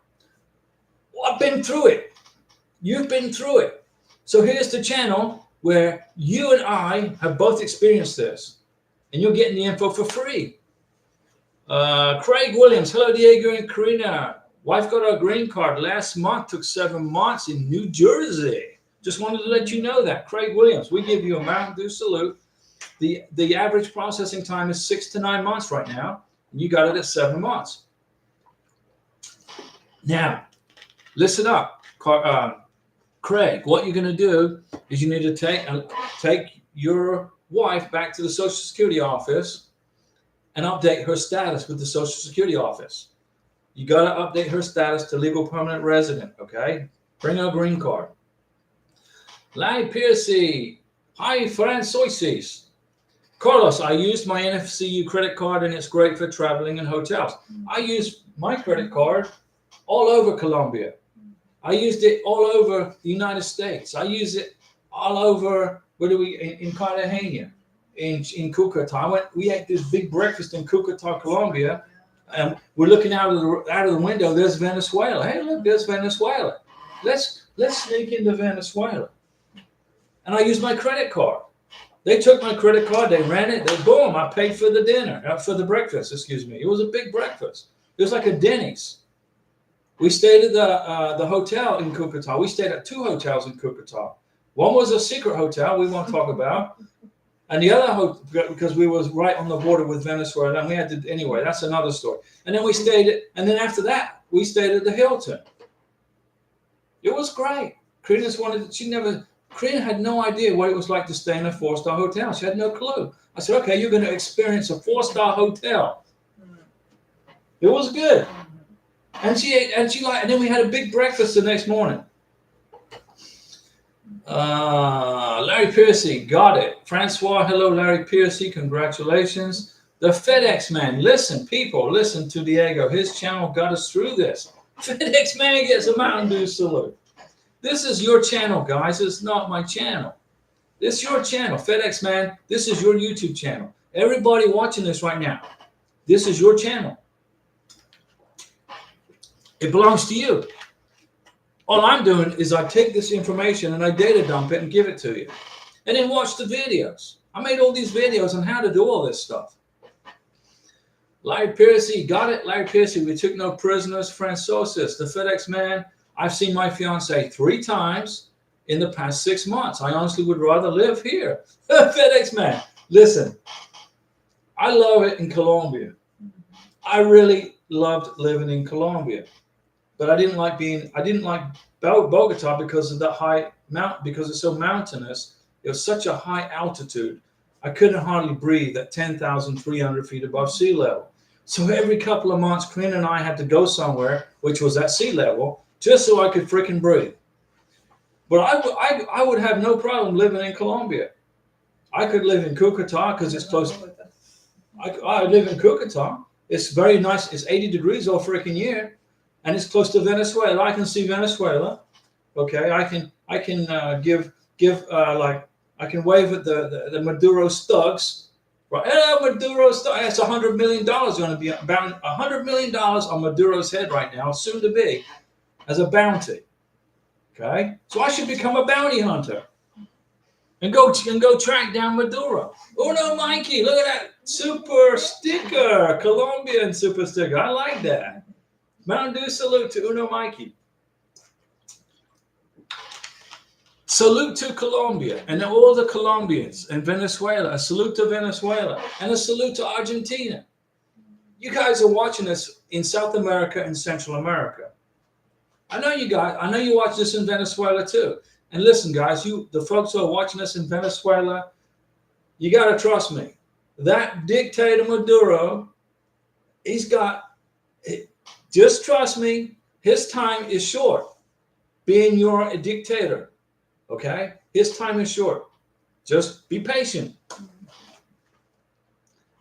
Well, I've been through it. You've been through it. So here's the channel where you and I have both experienced this, and you're getting the info for free. Craig Williams, hello Diego and Karina. Wife got her green card last month, took 7 months in New Jersey. Just wanted to let you know that. Craig Williams, we give you a Mountain Dew salute. The average processing time is 6 to 9 months right now. And you got it at 7 months. Now, listen up. Craig, what you're going to do is you need to take your wife back to the Social Security office and update her status with the Social Security office. You got to update her status to legal permanent resident, okay? Bring her a green card. Larry Piercy. Hi, Francoises. Carlos, I used my NFCU credit card and it's great for traveling and hotels. I use my credit card all over Colombia. I used it all over the United States. I use it all over, in Cartagena, in Cucuta. We ate this big breakfast in Cucuta, Colombia. We're looking out of the window. There's Venezuela. Hey, look, there's Venezuela. Let's sneak into Venezuela. And I used my credit card. They took my credit card, they ran it, boom, I paid for the dinner, for the breakfast, excuse me. It was a big breakfast. It was like a Denny's. We stayed at the hotel in Cucuta. We stayed at 2 hotels in Cucuta. One was a secret hotel we won't talk about. And the other, because we was right on the border with Venezuela, and we had to, anyway, that's another story. And then after that, we stayed at the Hilton. It was great. Karina had no idea what it was like to stay in a 4-star hotel. She had no clue. I said, okay, you're going to experience a 4-star hotel. It was good. And then we had a big breakfast the next morning. Larry Piercy, got it. Francois, hello, Larry Piercy, congratulations. The FedEx man, listen, people, listen to Diego. His channel got us through this. FedEx man gets a Mountain Dew salute. This is your channel, guys. It's not my channel. This is your channel. FedEx man, this is your YouTube channel. Everybody watching this right now, this is your channel. It belongs to you. All I'm doing is I take this information and I data dump it and give it to you. And then watch the videos. I made all these videos on how to do all this stuff. Larry Piercy, got it? Larry Piercy, we took no prisoners. Francois, the FedEx man. I've seen my fiance 3 times in the past 6 months. I honestly would rather live here. FedEx man, listen, I love it in Colombia. I really loved living in Colombia, but I didn't like Bogota because of the because it's so mountainous. It was such a high altitude. I couldn't hardly breathe at 10,300 feet above sea level. So every couple of months, Karina and I had to go somewhere, which was at sea level, just so I could freaking breathe. But I would have no problem living in Colombia. I could live in Cucuta because it's close. I live in Cucuta. It's very nice. It's 80 degrees all freaking year, and it's close to Venezuela. I can see Venezuela. Okay, I can I can wave at the Maduro thugs. Right, hello Maduro thugs. That's $100 million going to be about $100 million on Maduro's head right now, soon to be, as a bounty. Okay, so I should become a bounty hunter and go track down Maduro. Oh no, Mikey, look at that super sticker, Colombian super sticker. I like that. Mountain Dew salute to Uno Mikey. Salute to Colombia and all the Colombians and Venezuela. A salute to Venezuela and a salute to Argentina. You guys are watching this in South America and Central America. I know you guys. I know you watch this in Venezuela too. And listen, guys, the folks who are watching us in Venezuela, you got to trust me. That dictator Maduro, just trust me, his time is short. Being a dictator, okay? His time is short. Just be patient.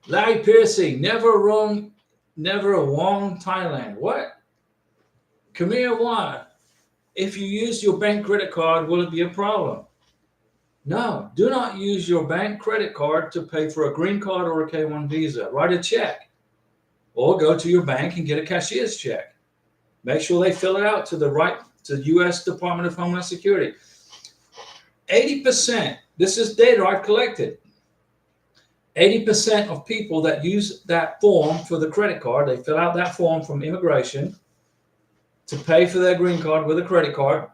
Larry Piercy, never wrong Thailand. What? Kamir Wan, if you use your bank credit card, will it be a problem? No, do not use your bank credit card to pay for a green card or a K1 visa. Write a check or go to your bank and get a cashier's check. Make sure they fill it out to the U.S. Department of Homeland Security. 80%, this is data I've collected. 80% of people that use that form for the credit card, they fill out that form from immigration to pay for their green card with a credit card.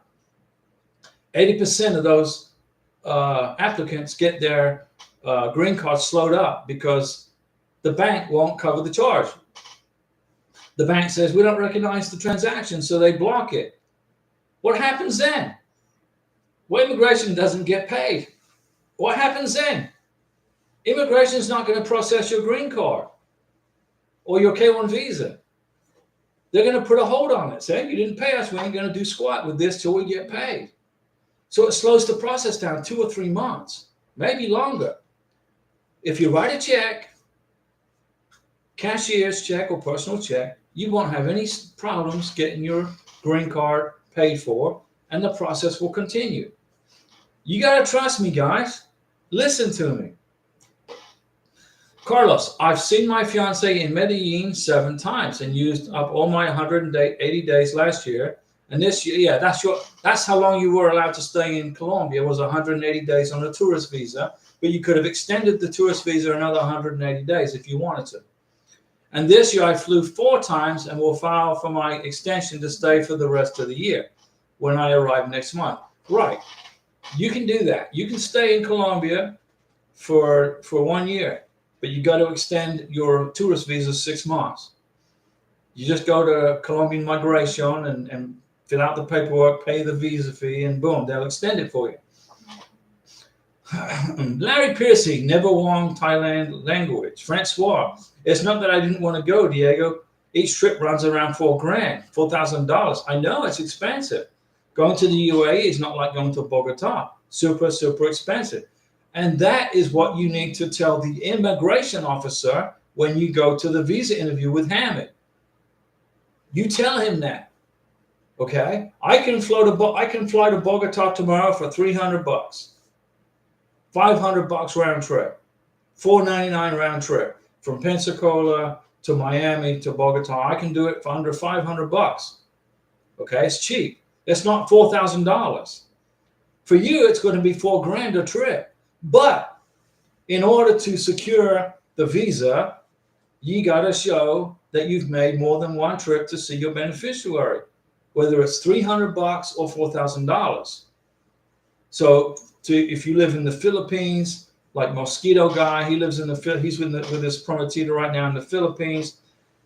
80% of those applicants get their green card slowed up because the bank won't cover the charge. The bank says, we don't recognize the transaction, so they block it. What happens then? Well, immigration doesn't get paid. What happens then? Immigration is not going to process your green card or your K1 visa. They're going to put a hold on it, saying you didn't pay us. We ain't going to do squat with this till we get paid. So it slows the process down 2 or 3 months, maybe longer. If you write a check, cashier's check or personal check, you won't have any problems getting your green card paid for, and the process will continue. You got to trust me, guys. Listen to me. Carlos, I've seen my fiance in Medellin 7 times and used up all my 180 days last year. And this year, yeah, that's how long you were allowed to stay in Colombia, was 180 days on a tourist visa. But you could have extended the tourist visa another 180 days if you wanted to. And this year I flew 4 times and will file for my extension to stay for the rest of the year when I arrive next month. Right. You can do that. You can stay in Colombia for 1 year. But you got to extend your tourist visa 6 months. You just go to Colombian migration and fill out the paperwork, pay the visa fee, and boom, they'll extend it for you. Larry Piercy, never won Thailand language. Francois, it's not that I didn't want to go, Diego. Each trip runs around $4,000, $4,000. I know it's expensive. Going to the UAE is not like going to Bogota. Super, super expensive. And that is what you need to tell the immigration officer when you go to the visa interview with Hamid. You tell him that, okay? I can fly to Bogota tomorrow for $300, $500 round trip, $499 round trip from Pensacola to Miami to Bogota. I can do it for under $500. Okay, it's cheap. It's not $4,000. For you, it's going to be $4,000 a trip. But in order to secure the visa, you got to show that you've made more than 1 trip to see your beneficiary, whether it's $300 or $4,000. So if you live in the Philippines, like Mosquito Guy, he lives in he's with his prometida right now in the Philippines.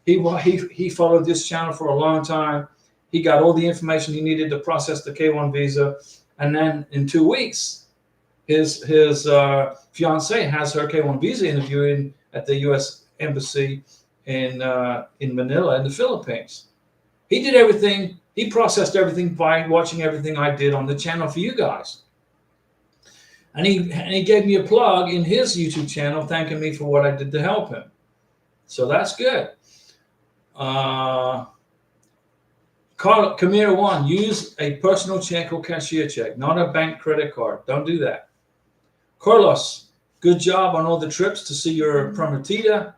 He followed this channel for a long time. He got all the information he needed to process the K1 visa, and then in 2 weeks, his fiance has her K1 visa interviewing at the U.S. Embassy in Manila in the Philippines. He did everything. He processed everything by watching everything I did on the channel for you guys. And he gave me a plug in his YouTube channel, thanking me for what I did to help him. So that's good. Kamir 1, use a personal check or cashier check, not a bank credit card. Don't do that. Carlos, good job on all the trips to see your prometida.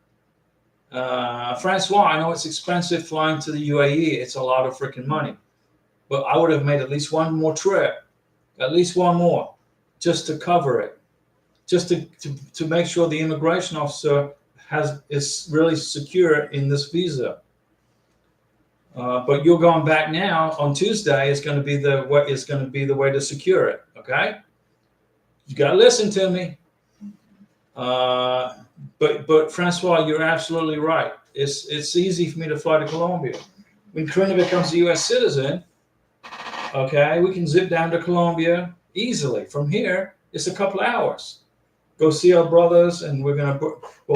Francois, I know it's expensive flying to the UAE. It's a lot of freaking money. But I would have made at least 1 more trip, at least 1 more, just to cover it, just to make sure the immigration officer is really secure in this visa. But you're going back now on Tuesday. It's going to be the way to secure it. Okay. You got to listen to me. But Francois, you're absolutely right. It's easy for me to fly to Colombia. When Karina becomes a U.S. citizen, okay, we can zip down to Colombia easily. From here, it's a couple hours. Go see our brothers, and we'll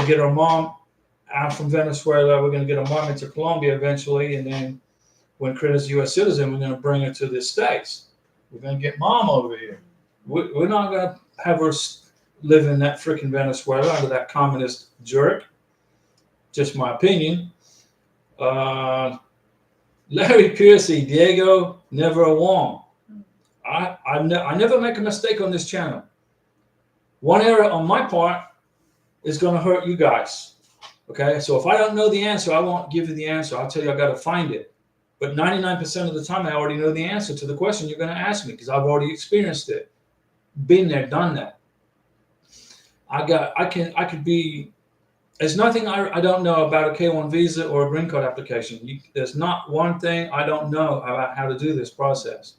get our mom out from Venezuela. We're going to get our mom into Colombia eventually, and then when Karina's a U.S. citizen, we're going to bring her to the States. We're going to get mom over here. We're not going to have her live in that freaking Venezuela under that communist jerk. Just my opinion. Larry Piercy, Diego, never a wrong. I never make a mistake on this channel. 1 error on my part is going to hurt you guys. Okay, so if I don't know the answer, I won't give you the answer. I'll tell you I got to find it. But 99% of the time, I already know the answer to the question you're going to ask me because I've already experienced it. Been there, done that. There's nothing I don't know about a K1 visa or a green card application. There's not one thing I don't know about how to do this process.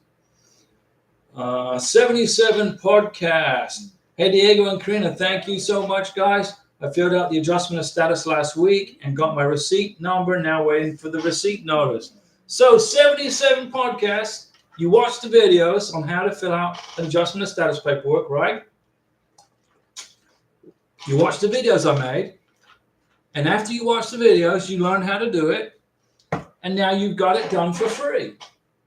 77 podcast. Hey, Diego and Karina, thank you so much, guys. I filled out the adjustment of status last week and got my receipt number. Now waiting for the receipt notice. So 77 podcasts. You watch the videos on how to fill out an adjustment of status paperwork, right? You watch the videos I made, and after you watch the videos, you learn how to do it, and now you've got it done for free.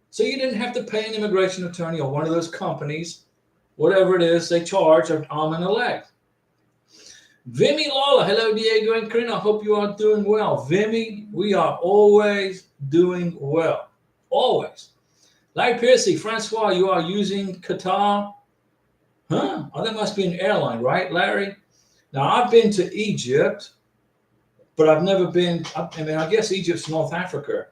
So you didn't have to pay an immigration attorney or one of those companies, whatever it is they charge an arm and a leg. Vimy Lawler, hello Diego and Karina, I hope you are doing well. Vimy, we are always doing well, always. Larry Piercy, Francois, you are using Qatar? Huh? Oh, that must be an airline, right, Larry? Now, I've been to Egypt, but I've never been, I guess Egypt's North Africa.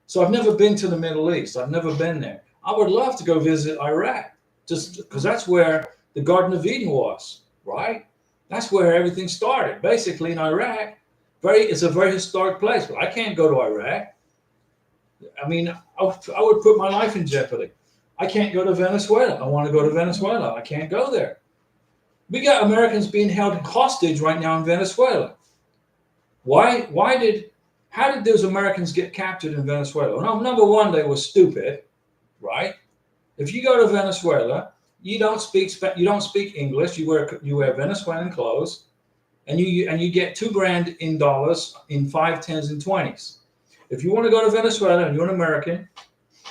So I've never been to the Middle East. I've never been there. I would love to go visit Iraq, just because that's where the Garden of Eden was, right? That's where everything started. Basically, in Iraq, it's a very historic place, but I can't go to Iraq. I mean, I would put my life in jeopardy. I can't go to Venezuela. I want to go to Venezuela. I can't go there. We got Americans being held hostage right now in Venezuela. How did those Americans get captured in Venezuela? Well, number one, they were stupid, right? If you go to Venezuela, you don't speak English. You wear Venezuelan clothes, and you get $2,000 in dollars in 5, 10s, and 20s. If you want to go to Venezuela and you're an American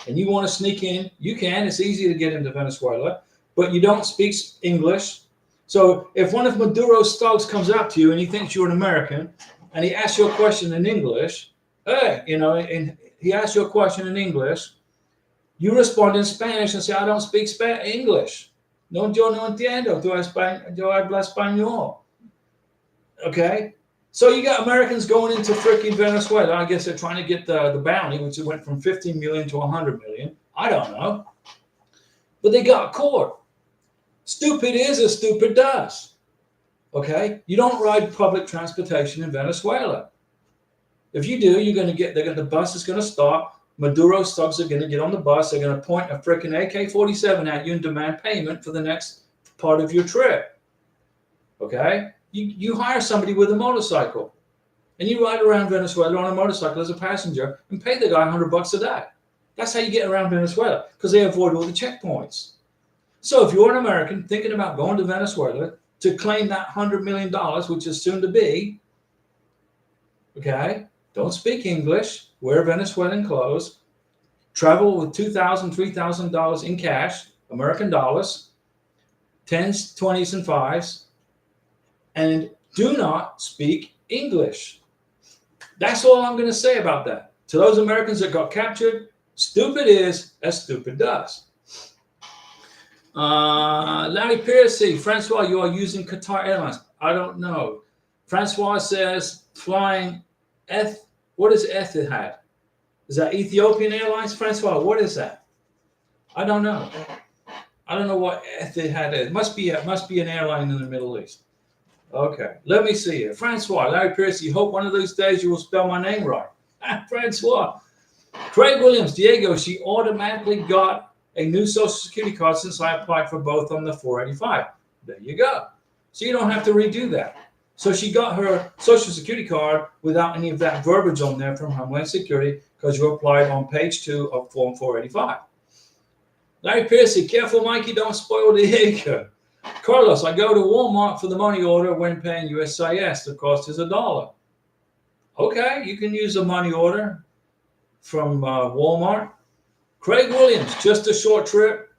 and you want to sneak in, you can. It's easy to get into Venezuela, but you don't speak English. So if one of Maduro's thugs comes up to you and he thinks you're an American and he asks you a question in English, and he asks you a question in English, you respond in Spanish and say, I don't speak English. Yo no entiendo. Yo hablo español. Okay? So you got Americans going into freaking Venezuela. I guess they're trying to get the bounty, which went from 15 million to 100 million. I don't know. But they got caught. Stupid is as stupid does. Okay? You don't ride public transportation in Venezuela. If you do, the bus is going to stop. Maduro's thugs are going to get on the bus. They're going to point a freaking AK-47 at you and demand payment for the next part of your trip. Okay? You hire somebody with a motorcycle and you ride around Venezuela on a motorcycle as a passenger and pay the guy $100 a day. That's how you get around Venezuela, because they avoid all the checkpoints. So if you're an American thinking about going to Venezuela to claim that $100 million, which is soon to be, okay, don't speak English, wear Venezuelan clothes, travel with $2,000, $3,000 in cash, American dollars, 10s, 20s, and 5s, and do not speak English. That's all I'm going to say about that. To those Americans that got captured, stupid is as stupid does. Larry Piercy, Francois, you are using Qatar Airlines. I don't know. Francois says flying what is Etihad? Is that Ethiopian Airlines? Francois, what is that? I don't know. I don't know what Etihad is. Must be an airline in the Middle East. Okay, let me see here. Francois, Larry Piercy, hope one of those days you will spell my name right. Francois. Craig Williams, Diego, she automatically got a new Social Security card since I applied for both on the 485. There you go. So you don't have to redo that. So she got her Social Security card without any of that verbiage on there from Homeland Security, because you applied on page 2 of Form 485. Larry Piercy, careful, Mikey, don't spoil the acre. Carlos, I go to Walmart for the money order when paying USIS. The cost is $1. Okay, you can use a money order from Walmart. Craig Williams, just a short trip.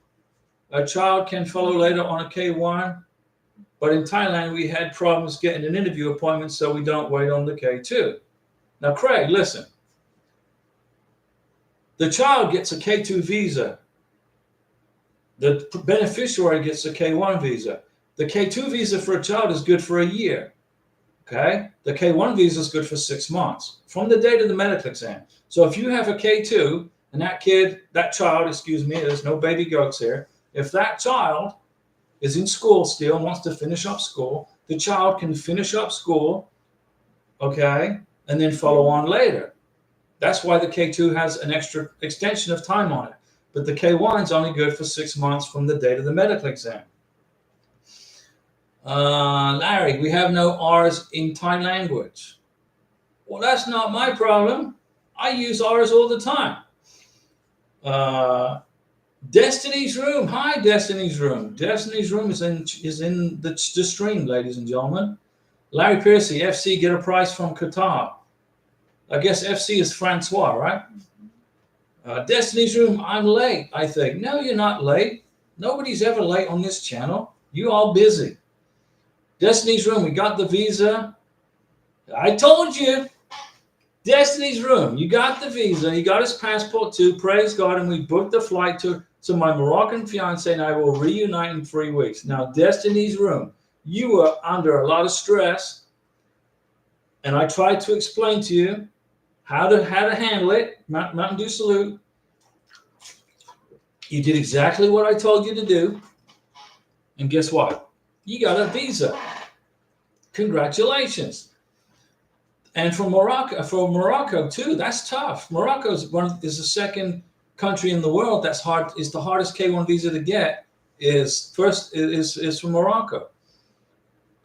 A child can follow later on a K1. But in Thailand, we had problems getting an interview appointment, so we don't wait on the K2. Now, Craig, listen. The child gets a K2 visa. The beneficiary gets a K1 visa. The K2 visa for a child is good for a year. Okay? The K1 visa is good for 6 months from the date of the medical exam. So if you have a K2 and that child, there's no baby goats here. If that child is in school still and wants to finish up school, the child can finish up school, okay, and then follow on later. That's why the K2 has an extra extension of time on it. But the K1 is only good for 6 months from the date of the medical exam. Larry, we have no R's in Thai language. Well, that's not my problem. I use R's all the time. Destiny's Room. Hi, Destiny's Room. Destiny's Room is in the stream, ladies and gentlemen. Larry Piercy, FC, get a price from Qatar. I guess FC is Francois, right? Destiny's Room, I'm late, I think. No, you're not late. Nobody's ever late on this channel. You all busy. Destiny's Room, we got the visa. I told you. Destiny's Room, you got the visa. He got his passport too. Praise God. And we booked the flight to my Moroccan fiance, and I will reunite in 3 weeks. Now, Destiny's Room, you were under a lot of stress. And I tried to explain to you how to handle it. Mountain Dew salute. You did exactly what I told you to do. And guess what? You got a visa. Congratulations. And for Morocco too, that's tough. Morocco is the second country in the world that's hard. Is the hardest K1 visa to get. Is from Morocco.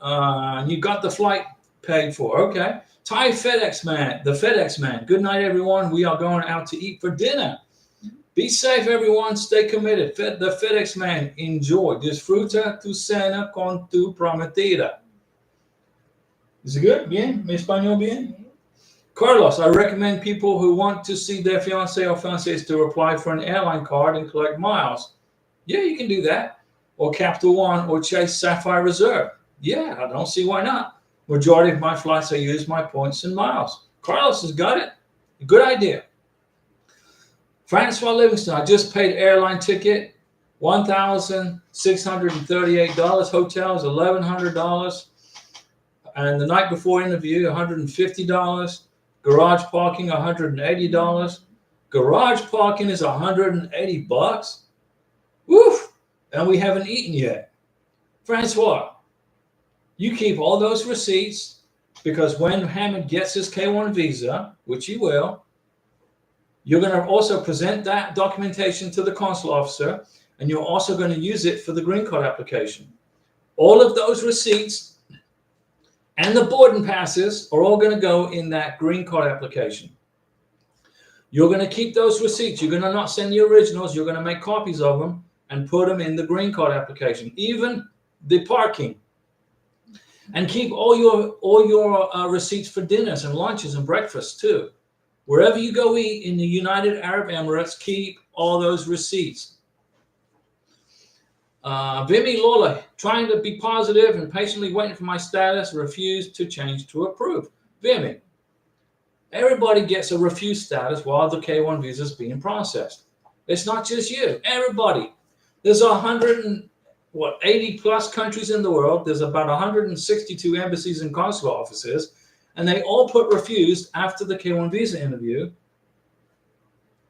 And you got the flight paid for. Okay. Thai FedEx man, the FedEx man. Good night, everyone. We are going out to eat for dinner. Be safe, everyone. Stay committed. The FedEx man, enjoy. Disfruta tu cena con tu prometida. Is it good? Bien? Mi español bien? Carlos, I recommend people who want to see their fiance or fiancés to apply for an airline card and collect miles. Yeah, you can do that. Or Capital One or Chase Sapphire Reserve. Yeah, I don't see why not. Majority of my flights, I use my points and miles. Carlos has got it. Good idea. Francois Livingston, I just paid airline ticket, $1,638. Hotels, $1,100. And the night before interview, $150. Garage parking, $180. Garage parking is $180. Woof! And we haven't eaten yet. Francois, you keep all those receipts, because when Hamid gets his K1 visa, which he will, you're going to also present that documentation to the consul officer, and you're also going to use it for the green card application. All of those receipts and the boarding passes are all going to go in that green card application. You're going to keep those receipts. You're going to not send the originals. You're going to make copies of them and put them in the green card application, even the parking. And keep all your receipts for dinners and lunches and breakfasts too. Wherever you go eat in the United Arab Emirates, keep all those receipts. Vimy Lola, trying to be positive and patiently waiting for my status, refused to change to approved. Vimy, everybody gets a refused status while the K1 visa is being processed. It's not just you. Everybody. There's 80 plus countries in the world. There's about 162 embassies and consular offices, and they all put refused after the K1 visa interview.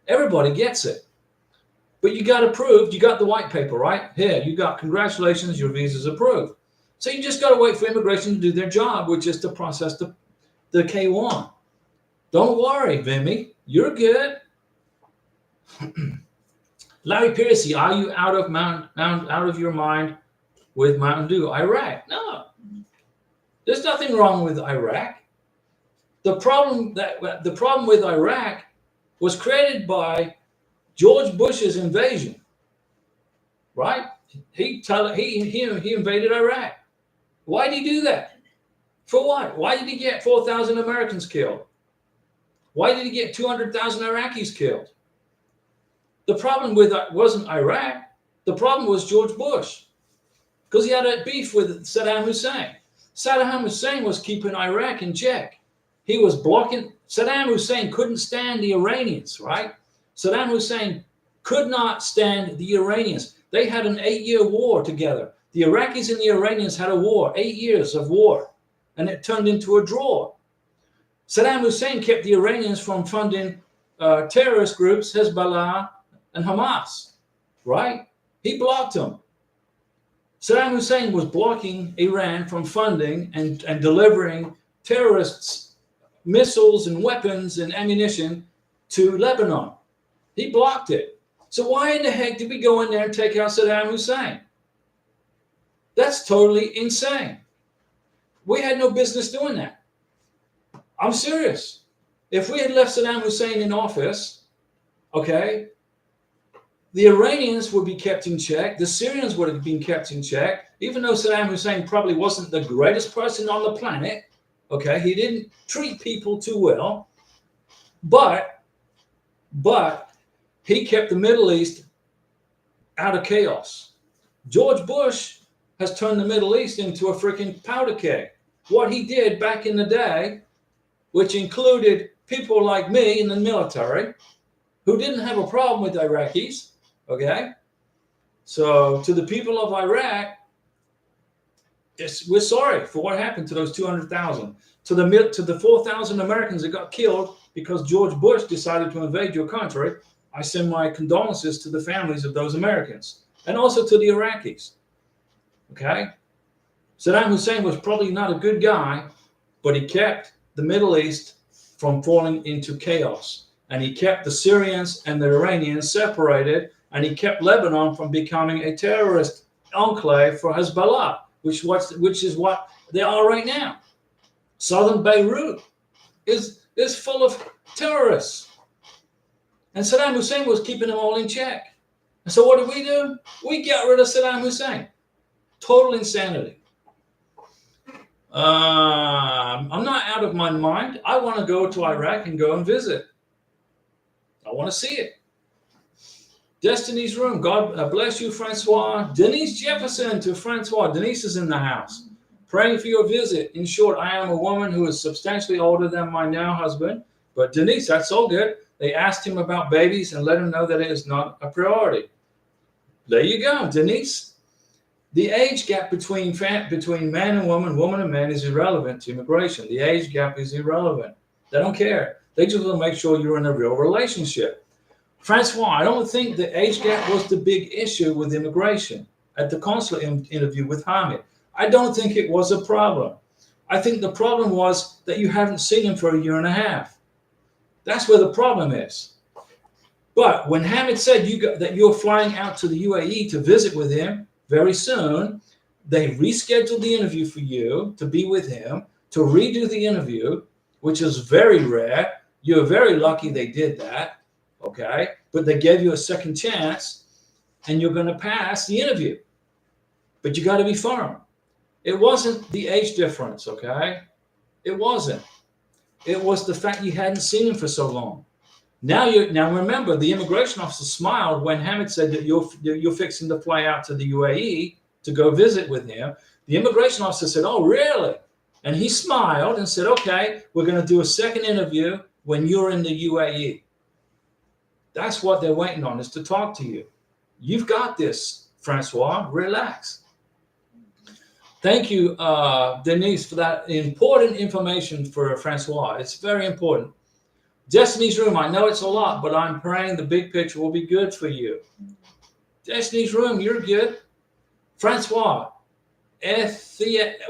Everybody gets it. But you got approved. You got the white paper, right? Here, you got congratulations, your visa's approved. So you just got to wait for immigration to do their job, which is to process the K1. Don't worry, Vimy. You're good. Larry Piercy, are you out of your mind with Mountain Dew? Iraq? No. There's nothing wrong with Iraq. The problem with Iraq was created by George Bush's invasion, right? He invaded Iraq. Why did he do that? For what? Why did he get 4,000 Americans killed? Why did he get 200,000 Iraqis killed? The problem wasn't Iraq. The problem was George Bush, because he had a beef with Saddam Hussein. Saddam Hussein was keeping Iraq in check. He was blocking. Saddam Hussein couldn't stand the Iranians, right? Saddam Hussein could not stand the Iranians. They had an 8-year war together. The Iraqis and the Iranians had a war, 8 years of war, and it turned into a draw. Saddam Hussein kept the Iranians from funding terrorist groups, Hezbollah and Hamas, right? He blocked them. Saddam Hussein was blocking Iran from funding and delivering terrorists missiles and weapons and ammunition to Lebanon. He blocked it. So why in the heck did we go in there and take out Saddam Hussein? That's totally insane. We had no business doing that. I'm serious. If we had left Saddam Hussein in office, okay, The Iranians would be kept in check. The Syrians would have been kept in check, even though Saddam Hussein probably wasn't the greatest person on the planet. Okay, he didn't treat people too well, but he kept the Middle East out of chaos. George Bush has turned the Middle East into a freaking powder keg. What he did back in the day, which included people like me in the military, who didn't have a problem with Iraqis, okay? So to the people of Iraq, we're sorry for what happened to those 200,000. To the 4,000 Americans that got killed because George Bush decided to invade your country, I send my condolences to the families of those Americans and also to the Iraqis, okay? Saddam Hussein was probably not a good guy, but he kept the Middle East from falling into chaos. And he kept the Syrians and the Iranians separated, and he kept Lebanon from becoming a terrorist enclave for Hezbollah, which is what they are right now. Southern Beirut is full of terrorists. And Saddam Hussein was keeping them all in check. And so what do? We got rid of Saddam Hussein. Total insanity. I'm not out of my mind. I want to go to Iraq and go and visit. I want to see it. Destiny's Room. God bless you, Francois. Denise Jefferson to Francois. Denise is in the house. Praying for your visit. In short, I am a woman who is substantially older than my now husband. But Denise, that's all good. They asked him about babies and let him know that it is not a priority. There you go, Denise. The age gap between man and woman and man is irrelevant to immigration. The age gap is irrelevant. They don't care. They just want to make sure you're in a real relationship. Francois, I don't think the age gap was the big issue with immigration at the consulate interview with Hamid. I don't think it was a problem. I think the problem was that you haven't seen him for a year and a half. That's where the problem is. But when Hamid said that you're flying out to the UAE to visit with him very soon, they rescheduled the interview for you to be with him, to redo the interview, which is very rare. You're very lucky they did that, okay? But they gave you a second chance, and you're going to pass the interview. But you got to be firm. It wasn't the age difference, okay? It wasn't. It was the fact you hadn't seen him for so long. Now remember, the immigration officer smiled when Hamid said that you're fixing to fly out to the UAE to go visit with him. The immigration officer said, "Oh, really?" And he smiled and said, "Okay, we're going to do a second interview when you're in the UAE." That's what they're waiting on, is to talk to you. You've got this, Francois. Relax. Thank you, Denise, for that important information for Francois. It's very important. Destiny's Room, I know it's a lot, but I'm praying the big picture will be good for you. Destiny's Room, you're good. Francois,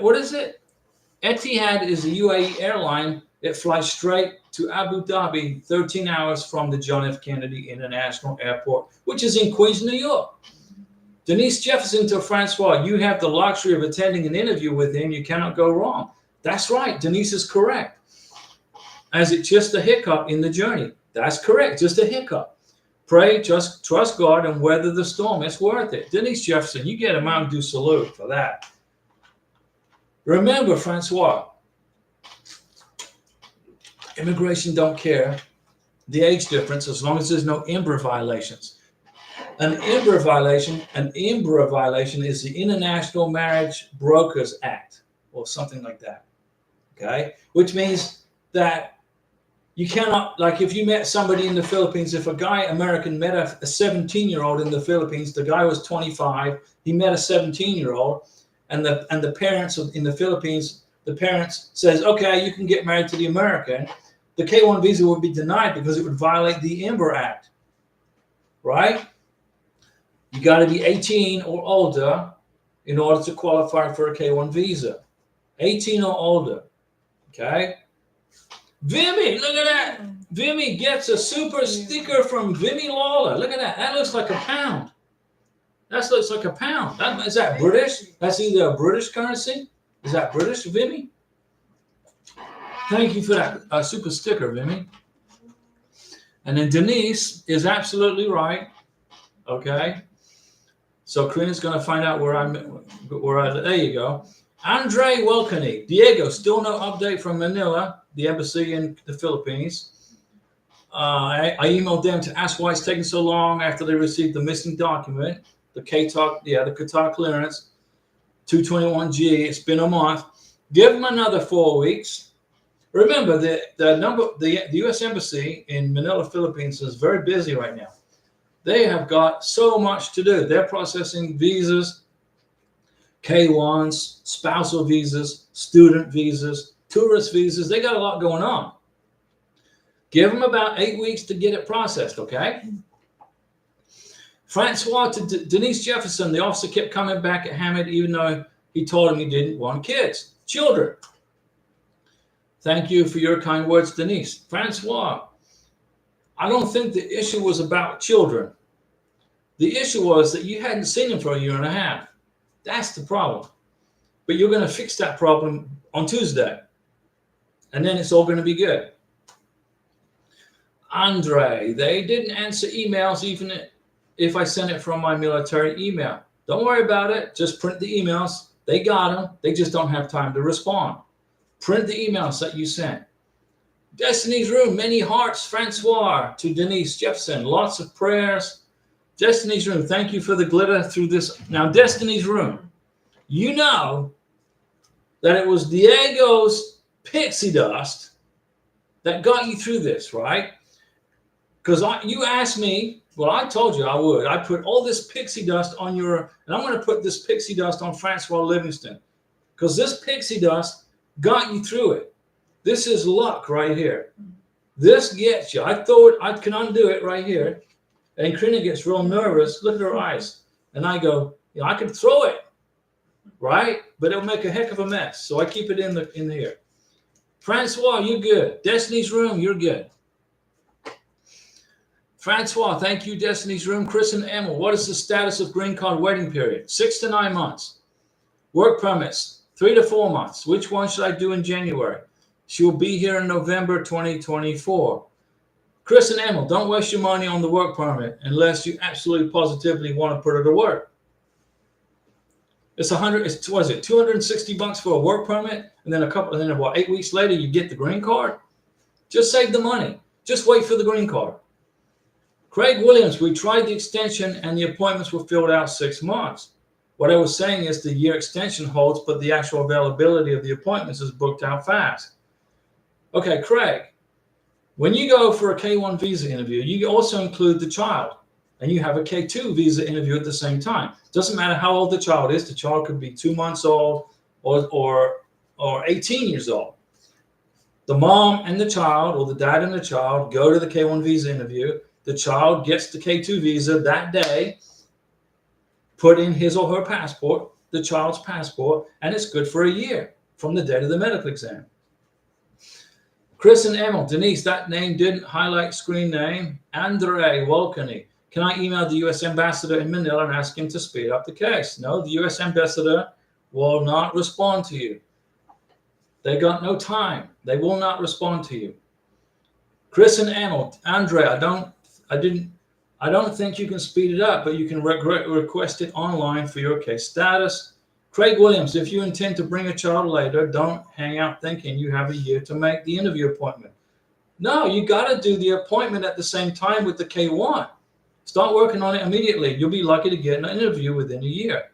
what is it? Etihad is a UAE airline. It flies straight to Abu Dhabi, 13 hours from the John F. Kennedy International Airport, which is in Queens, New York. Denise Jefferson to Francois, you have the luxury of attending an interview with him. You cannot go wrong. That's right. Denise is correct. As it's just a hiccup in the journey. That's correct. Just a hiccup. Pray, just trust God and weather the storm. It's worth it. Denise Jefferson, you get a Mountain Dew salute for that. Remember, Francois, immigration don't care the age difference as long as there's no IMBRA violations. An IMBRA violation is the International Marriage Brokers Act or something like that. Okay? Which means that you cannot, like if you met somebody in the Philippines, if a guy, American, met a 17-year-old in the Philippines, the guy was 25, he met a 17-year-old, and the parents in the Philippines, the parents says, okay, you can get married to the American, the K-1 visa would be denied because it would violate the IMBRA Act, right? You got to be 18 or older in order to qualify for a K-1 visa. 18 or older, okay? Vimy, look at that. Vimy gets a super sticker from Vimy Lawler. Look at that. That looks like a pound. That looks like a pound. Is that British? That's either a British currency. Is that British, Vimy? Thank you for that super sticker, Vimy. And then Denise is absolutely right. Okay. So Karina's going to find out there you go. Andre Welkeny. Diego, still no update from Manila, the embassy in the Philippines. I emailed them to ask why it's taking so long after they received the missing document, the Qatar clearance, 221G. It's been a month. Give them another 4 weeks. Remember, the U.S. Embassy in Manila, Philippines is very busy right now. They have got so much to do. They're processing visas, K-1s, spousal visas, student visas, tourist visas. They got a lot going on. Give them about 8 weeks to get it processed, okay? Francois to Denise Jefferson. The officer kept coming back at Hamid even though he told him he didn't want kids, children. Thank you for your kind words, Denise. Francois, I don't think the issue was about children. The issue was that you hadn't seen him for a year and a half. That's the problem. But you're going to fix that problem on Tuesday. And then it's all going to be good. Andre, they didn't answer emails even if I sent it from my military email. Don't worry about it. Just print the emails. They got them. They just don't have time to respond. Print the emails that you sent. Destiny's Room, many hearts, Francois to Denise Jefferson. Lots of prayers. Destiny's Room, thank you for the glitter through this. Now, Destiny's Room, you know that it was Diego's pixie dust that got you through this, right? Because you asked me, well, I told you I would. I put all this pixie dust on and I'm going to put this pixie dust on Francois Livingston. Because this pixie dust got you through it. This is luck right here. This gets you. I thought I can undo it right here. And Karina gets real nervous. Look at her eyes. And I go, I can throw it, right? But it'll make a heck of a mess. So I keep it in here. Francois, you're good. Destiny's Room, you're good. Francois, thank you, Destiny's Room. Chris and Emma, what is the status of green card waiting period? 6 to 9 months. Work permits, 3 to 4 months. Which one should I do in January? She will be here in November 2024. Chris and Emil, don't waste your money on the work permit unless you absolutely positively want to put her to work. It's $260 for a work permit, and then about 8 weeks later you get the green card. Just save the money. Just wait for the green card. Craig Williams, we tried the extension and the appointments were filled out 6 months. What I was saying is the year extension holds, but the actual availability of the appointments is booked out fast. Okay, Craig, when you go for a K-1 visa interview, you also include the child, and you have a K-2 visa interview at the same time. Doesn't matter how old the child is. The child could be 2 months old or 18 years old. The mom and the child, or the dad and the child, go to the K-1 visa interview. The child gets the K-2 visa that day, put in his or her passport, the child's passport, and it's good for a year from the date of the medical exam. Chris and Emil, Denise, that name didn't highlight screen name. Andre Welkeny. Can I email the U.S. ambassador in Manila and ask him to speed up the case? No, the U.S. ambassador will not respond to you. They got no time. They will not respond to you. Chris and Emil, Andre, I don't think you can speed it up, but you can request it online for your case status. Craig Williams, if you intend to bring a child later, don't hang out thinking you have a year to make the interview appointment. No, you got to do the appointment at the same time with the K-1. Start working on it immediately. You'll be lucky to get an interview within a year.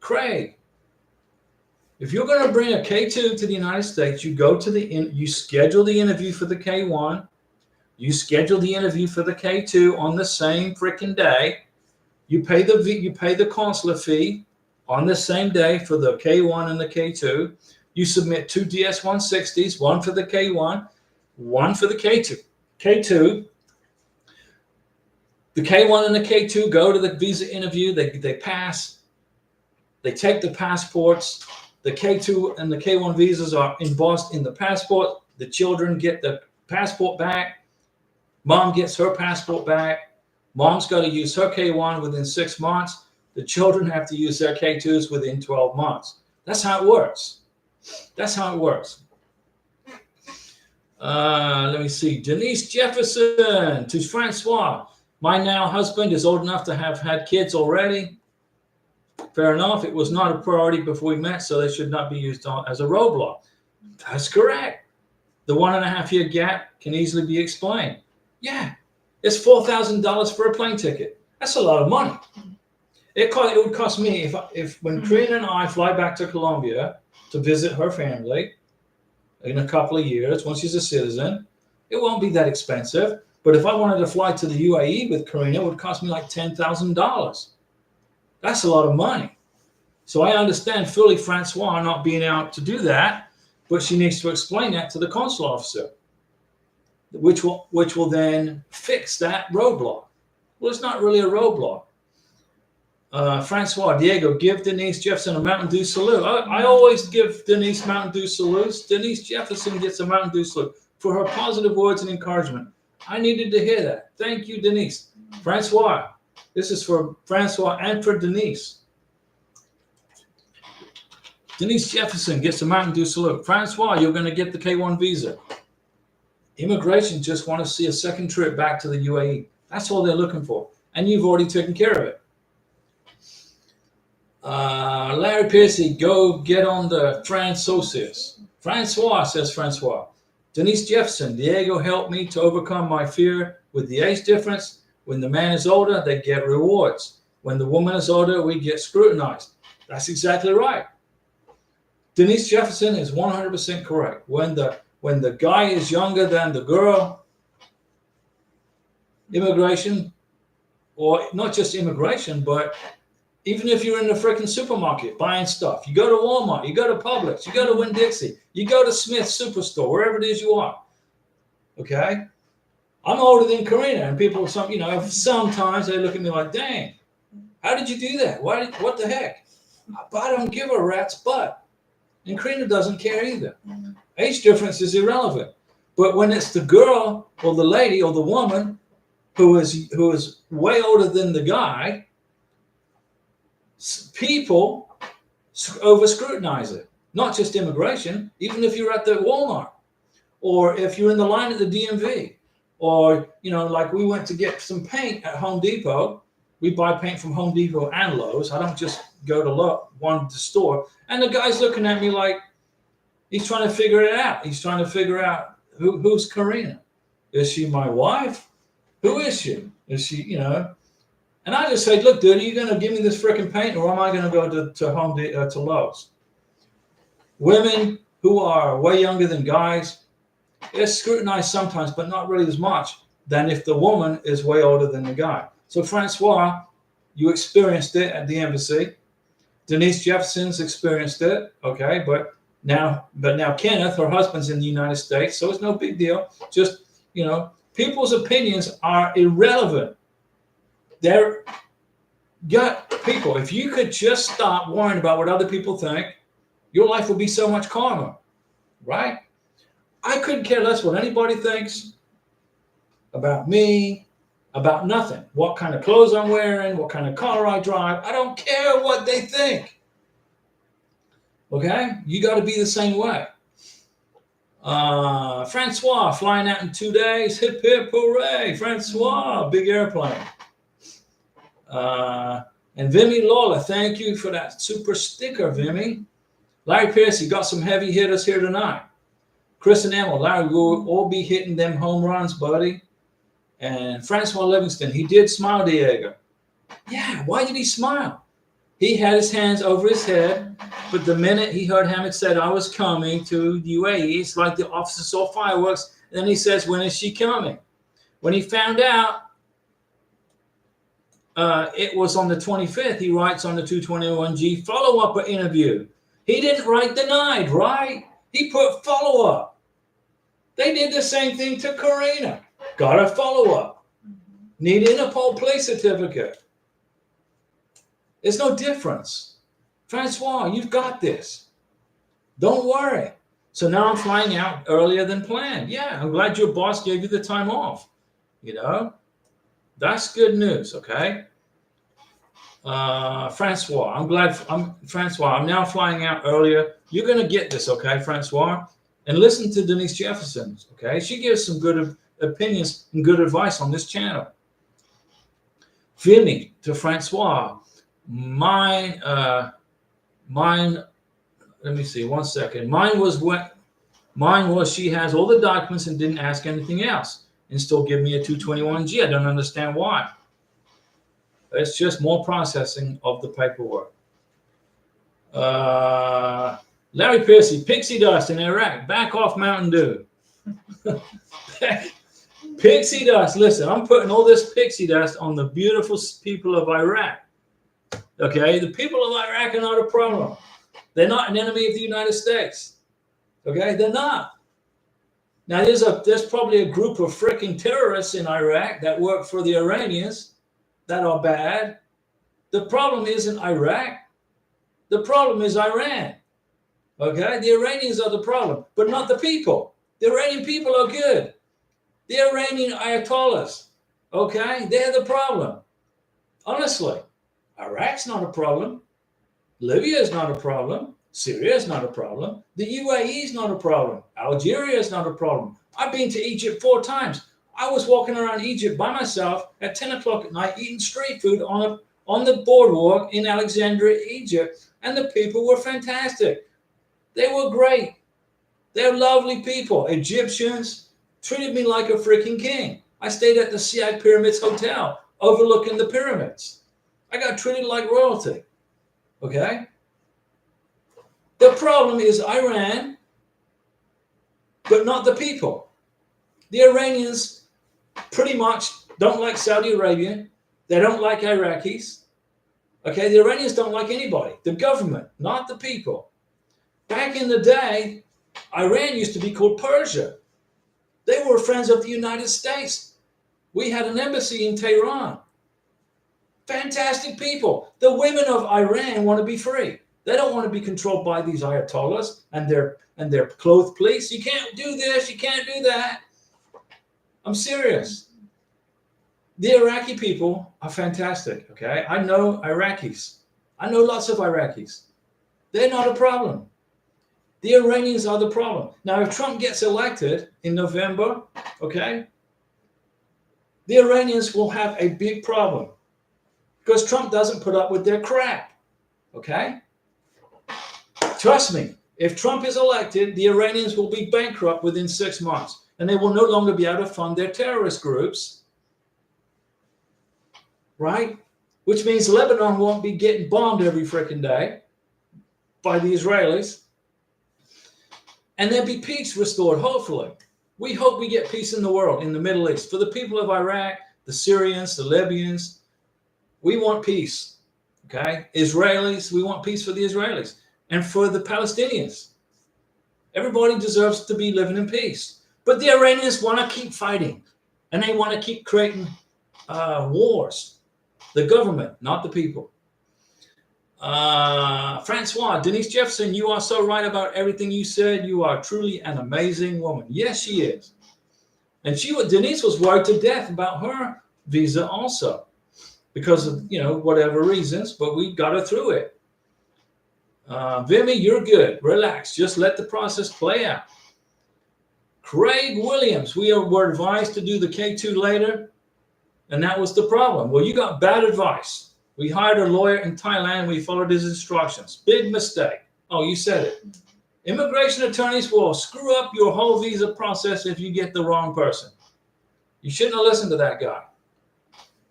Craig, if you're going to bring a K-2 to the United States, you schedule the interview for the K-1. You schedule the interview for the K-2 on the same freaking day. You pay the consular fee on the same day for the K-1 and the K-2. You submit 2 DS-160s, one for the K-1, one for the K-2. The K-1 and the K-2 go to the visa interview. They pass. They take the passports. The K-2 and the K-1 visas are embossed in the passport. The children get the passport back. Mom gets her passport back. Mom's got to use her K-1 within 6 months. The children have to use their K-2s within 12 months. That's how it works. That's how it works. Let me see. Denise Jefferson to Francois. My now husband is old enough to have had kids already. Fair enough. It was not a priority before we met, so they should not be used as a roadblock. That's correct. The 1.5 year gap can easily be explained. Yeah, it's $4,000 for a plane ticket. That's a lot of money. It would cost me if when Karina and I fly back to Colombia to visit her family in a couple of years, once she's a citizen, it won't be that expensive. But if I wanted to fly to the UAE with Karina, it would cost me like $10,000. That's a lot of money. So I understand fully Francois not being able to do that, but she needs to explain that to the consular officer, which will then fix that roadblock. Well, it's not really a roadblock. Francois, Diego, give Denise Jefferson a Mountain Dew salute. I always give Denise Mountain Dew salutes. Denise Jefferson gets a Mountain Dew salute for her positive words and encouragement. I needed to hear that. Thank you, Denise. Francois, this is for Francois and for Denise. Denise Jefferson gets a Mountain Dew salute. Francois, you're going to get the K1 visa. Immigration just want to see a second trip back to the UAE. That's all they're looking for. And you've already taken care of it. Larry Piercy, go get on the Francois. Francois, says Francois. Denise Jefferson, Diego helped me to overcome my fear with the age difference. When the man is older, they get rewards. When the woman is older, we get scrutinized. That's exactly right. Denise Jefferson is 100% correct. When the guy is younger than the girl, immigration, or not just immigration, but even if you're in the freaking supermarket buying stuff, you go to Walmart, you go to Publix, you go to Winn-Dixie, you go to Smith's Superstore, wherever it is you are. Okay? I'm older than Karina, and people, sometimes they look at me like, dang, how did you do that? What the heck? But I don't give a rat's butt. And Karina doesn't care either. Age difference is irrelevant. But when it's the girl or the lady or the woman who is way older than the guy, people over scrutinize it. Not just immigration, even if you're at the Walmart, or if you're in the line at the DMV, or like we went to get some paint at Home Depot. We buy paint from Home Depot and Lowe's. I don't just go to one store. And the guy's looking at me like he's trying to figure it out. He's trying to figure out who's Karina. Is she my wife? Who is she? Is she, And I just say, look, dude, are you going to give me this freaking paint, or am I going to go to Lowe's? Women who are way younger than guys, they're scrutinized sometimes, but not really as much than if the woman is way older than the guy. So Francois, you experienced it at the embassy. Denise Jefferson's experienced it, okay, but now Kenneth, her husband's in the United States, so it's no big deal. Just, people's opinions are irrelevant. They're gut people. If you could just stop worrying about what other people think, your life would be so much calmer, right? I couldn't care less what anybody thinks about me, about nothing. What kind of clothes I'm wearing, what kind of car I drive. I don't care what they think. Okay? You got to be the same way. Francois, flying out in 2 days. Hip, hip, hooray. Francois, big airplane. And Vimy Lawler, thank you for that super sticker, Vimy. Larry Piercy, got some heavy hitters here tonight. Chris and Emma, Larry, we'll all be hitting them home runs, buddy. And Francois Livingston, he did smile, Diego. Yeah, why did he smile? He had his hands over his head, but the minute he heard Hamid said, I was coming to UAE, it's like the officer saw fireworks. And then he says, when is she coming? When he found out it was on the 25th, he writes on the 221G follow-up interview. He didn't write denied, right? He put follow-up. They did the same thing to Karina. Got a follow-up. Need Interpol police certificate. There's no difference. Francois, you've got this. Don't worry. So now I'm flying out earlier than planned. Yeah, I'm glad your boss gave you the time off. That's good news, okay? Francois, I'm now flying out earlier. You're going to get this, okay, Francois? And listen to Denise Jefferson, okay? She gives some good opinions and good advice on this channel. Vinny to Francois. Mine, let me see, 1 second. Mine was she has all the documents and didn't ask anything else and still give me a 221G. I don't understand why. It's just more processing of the paperwork. Larry Piercy, pixie dust in Iraq. Back off Mountain Dew. Pixie dust. Listen, I'm putting all this pixie dust on the beautiful people of Iraq. Okay, the people of Iraq are not a problem. They're not an enemy of the United States. Okay, they're not. Now there's probably a group of freaking terrorists in Iraq that work for the Iranians that are bad. The problem isn't Iraq. The problem is Iran. Okay, the Iranians are the problem, but not the people. The Iranian people are good. The Iranian Ayatollahs, okay, they're the problem. Honestly, Iraq's not a problem. Libya is not a problem. Syria is not a problem. The UAE is not a problem. Algeria is not a problem. I've been to Egypt 4 times. I was walking around Egypt by myself at 10 o'clock at night eating street food on the boardwalk in Alexandria, Egypt, and the people were fantastic. They were great. They're lovely people. Egyptians treated me like a freaking king. I stayed at the Siad Pyramids Hotel overlooking the pyramids. I got treated like royalty. Okay? The problem is Iran, but not the people. The Iranians pretty much don't like Saudi Arabia. They don't like Iraqis. Okay, the Iranians don't like anybody. The government, not the people. Back in the day, Iran used to be called Persia. They were friends of the United States. We had an embassy in Tehran. Fantastic people. The women of Iran want to be free. They don't want to be controlled by these Ayatollahs and their clothed police. You can't do this. You can't do that. I'm serious. The Iraqi people are fantastic. Okay, I know Iraqis. I know lots of Iraqis. They're not a problem. The Iranians are the problem. Now, if Trump gets elected in November, okay, the Iranians will have a big problem because Trump doesn't put up with their crap. Okay? Trust me, if Trump is elected, the Iranians will be bankrupt within 6 months and they will no longer be able to fund their terrorist groups. Right? Which means Lebanon won't be getting bombed every freaking day by the Israelis. And there'll be peace restored, hopefully. We hope we get peace in the world, in the Middle East. For the people of Iraq, the Syrians, the Libyans, we want peace. Okay? Israelis, we want peace for the Israelis. And for the Palestinians. Everybody deserves to be living in peace. But the Iranians want to keep fighting. And they want to keep creating wars. The government, not the people. Francois, Denise Jefferson, you are so right about everything you said. You are truly an amazing woman. Yes, she is. And Denise was worried to death about her visa also because of, whatever reasons, but we got her through it. Vimy, you're good. Relax. Just let the process play out. Craig Williams, we were advised to do the K2 later, and that was the problem. Well, you got bad advice. We hired a lawyer in Thailand. We followed his instructions. Big mistake. Oh, you said it. Immigration attorneys will screw up your whole visa process if you get the wrong person. You shouldn't have listened to that guy.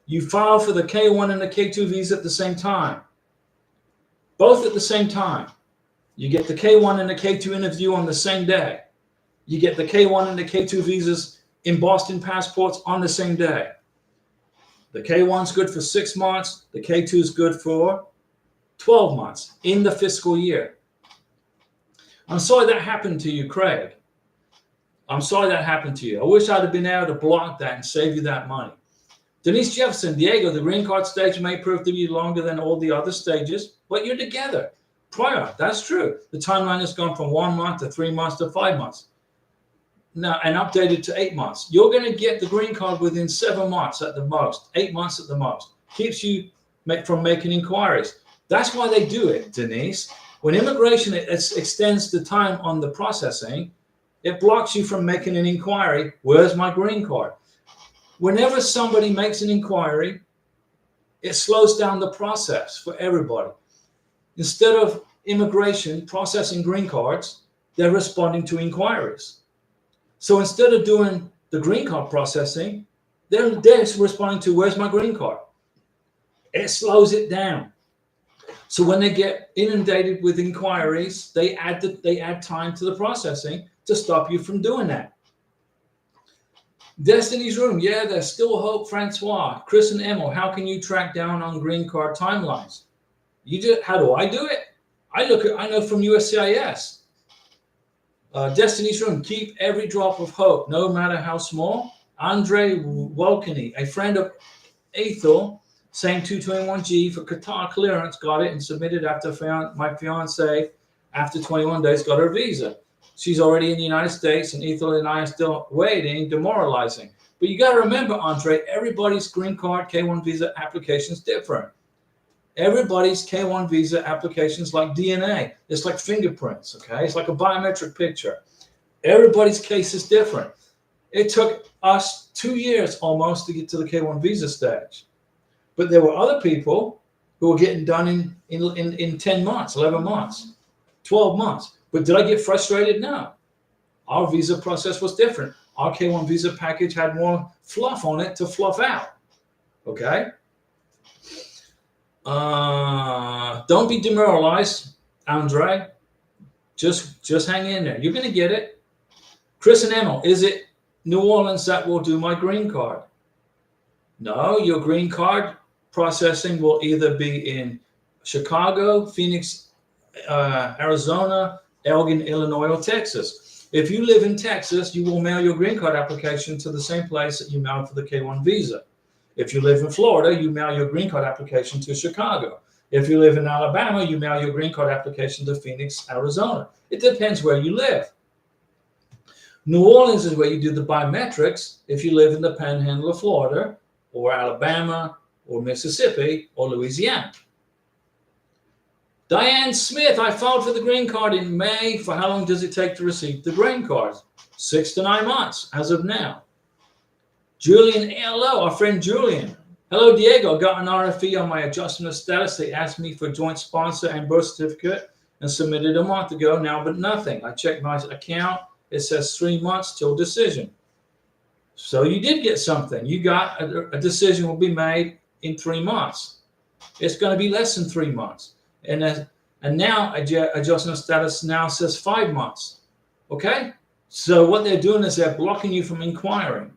You file for the K1 and the K2 visa at the same time. Both at the same time. You get the K1 and the K2 interview on the same day. You get the K1 and the K2 visas in Boston passports on the same day. The K1's good for 6 months. The K2 is good for 12 months in the fiscal year. I'm sorry that happened to you, Craig. I'm sorry that happened to you. I wish I'd have been able to block that and save you that money. Denise Jefferson, Diego, the green card stage may prove to be longer than all the other stages, but you're together. Prior, that's true. The timeline has gone from 1 month to 3 months to 5 months. Now, and updated to 8 months. You're going to get the green card within 7 months at the most, 8 months at the most. Keeps you from making inquiries. That's why they do it, Denise. When immigration extends the time on the processing, it blocks you from making an inquiry. Where's my green card? Whenever somebody makes an inquiry, It slows down the process for everybody. Instead of immigration processing green cards, they're responding to inquiries. So instead of doing the green card processing, they're responding to, where's my green card? It slows it down. So when they get inundated with inquiries, they add time to the processing to stop you from doing that. Destiny's Room, yeah, there's still hope, Francois. Chris and Emil, how can you track down on green card timelines? How do I do it? I know from USCIS. Destiny's Room, keep every drop of hope, no matter how small. Andre Wolkany, a friend of Ethel, same 221G for Qatar clearance, got it and submitted after my fiance, after 21 days, got her visa. She's already in the United States, and Ethel and I are still waiting, demoralizing. But you got to remember, Andre, everybody's green card K1 visa application is different. Everybody's K1 visa applications like DNA. It's like fingerprints, okay? It's like a biometric picture. Everybody's case is different. It took us 2 years almost to get to the K1 visa stage. But there were other people who were getting done in 10 months, 11 months, 12 months. But did I get frustrated? No. Our visa process was different. Our K1 visa package had more fluff on it to fluff out, okay? Don't be demoralized, Andre. Just hang in there. You're going to get it. Chris and Emil, is it New Orleans that will do my green card? No, your green card processing will either be in Chicago, Phoenix, Arizona, Elgin, Illinois, or Texas. If you live in Texas, you will mail your green card application to the same place that you mailed for the K1 visa. If you live in Florida, you mail your green card application to Chicago. If you live in Alabama, you mail your green card application to Phoenix, Arizona. It depends where you live. New Orleans is where you do the biometrics if you live in the panhandle of Florida or Alabama or Mississippi or Louisiana. Diane Smith, I filed for the green card in May. For how long does it take to receive the green card? 6 to 9 months as of now. Julian, hello, our friend Julian. Hello, Diego. Got an RFE on my adjustment of status. They asked me for joint sponsor and birth certificate and submitted a month ago now, but nothing. I checked my account. It says 3 months till decision. So you did get something. You got a decision will be made in 3 months. It's going to be less than 3 months. And now adjustment of status now says 5 months. Okay? So what they're doing is they're blocking you from inquiring.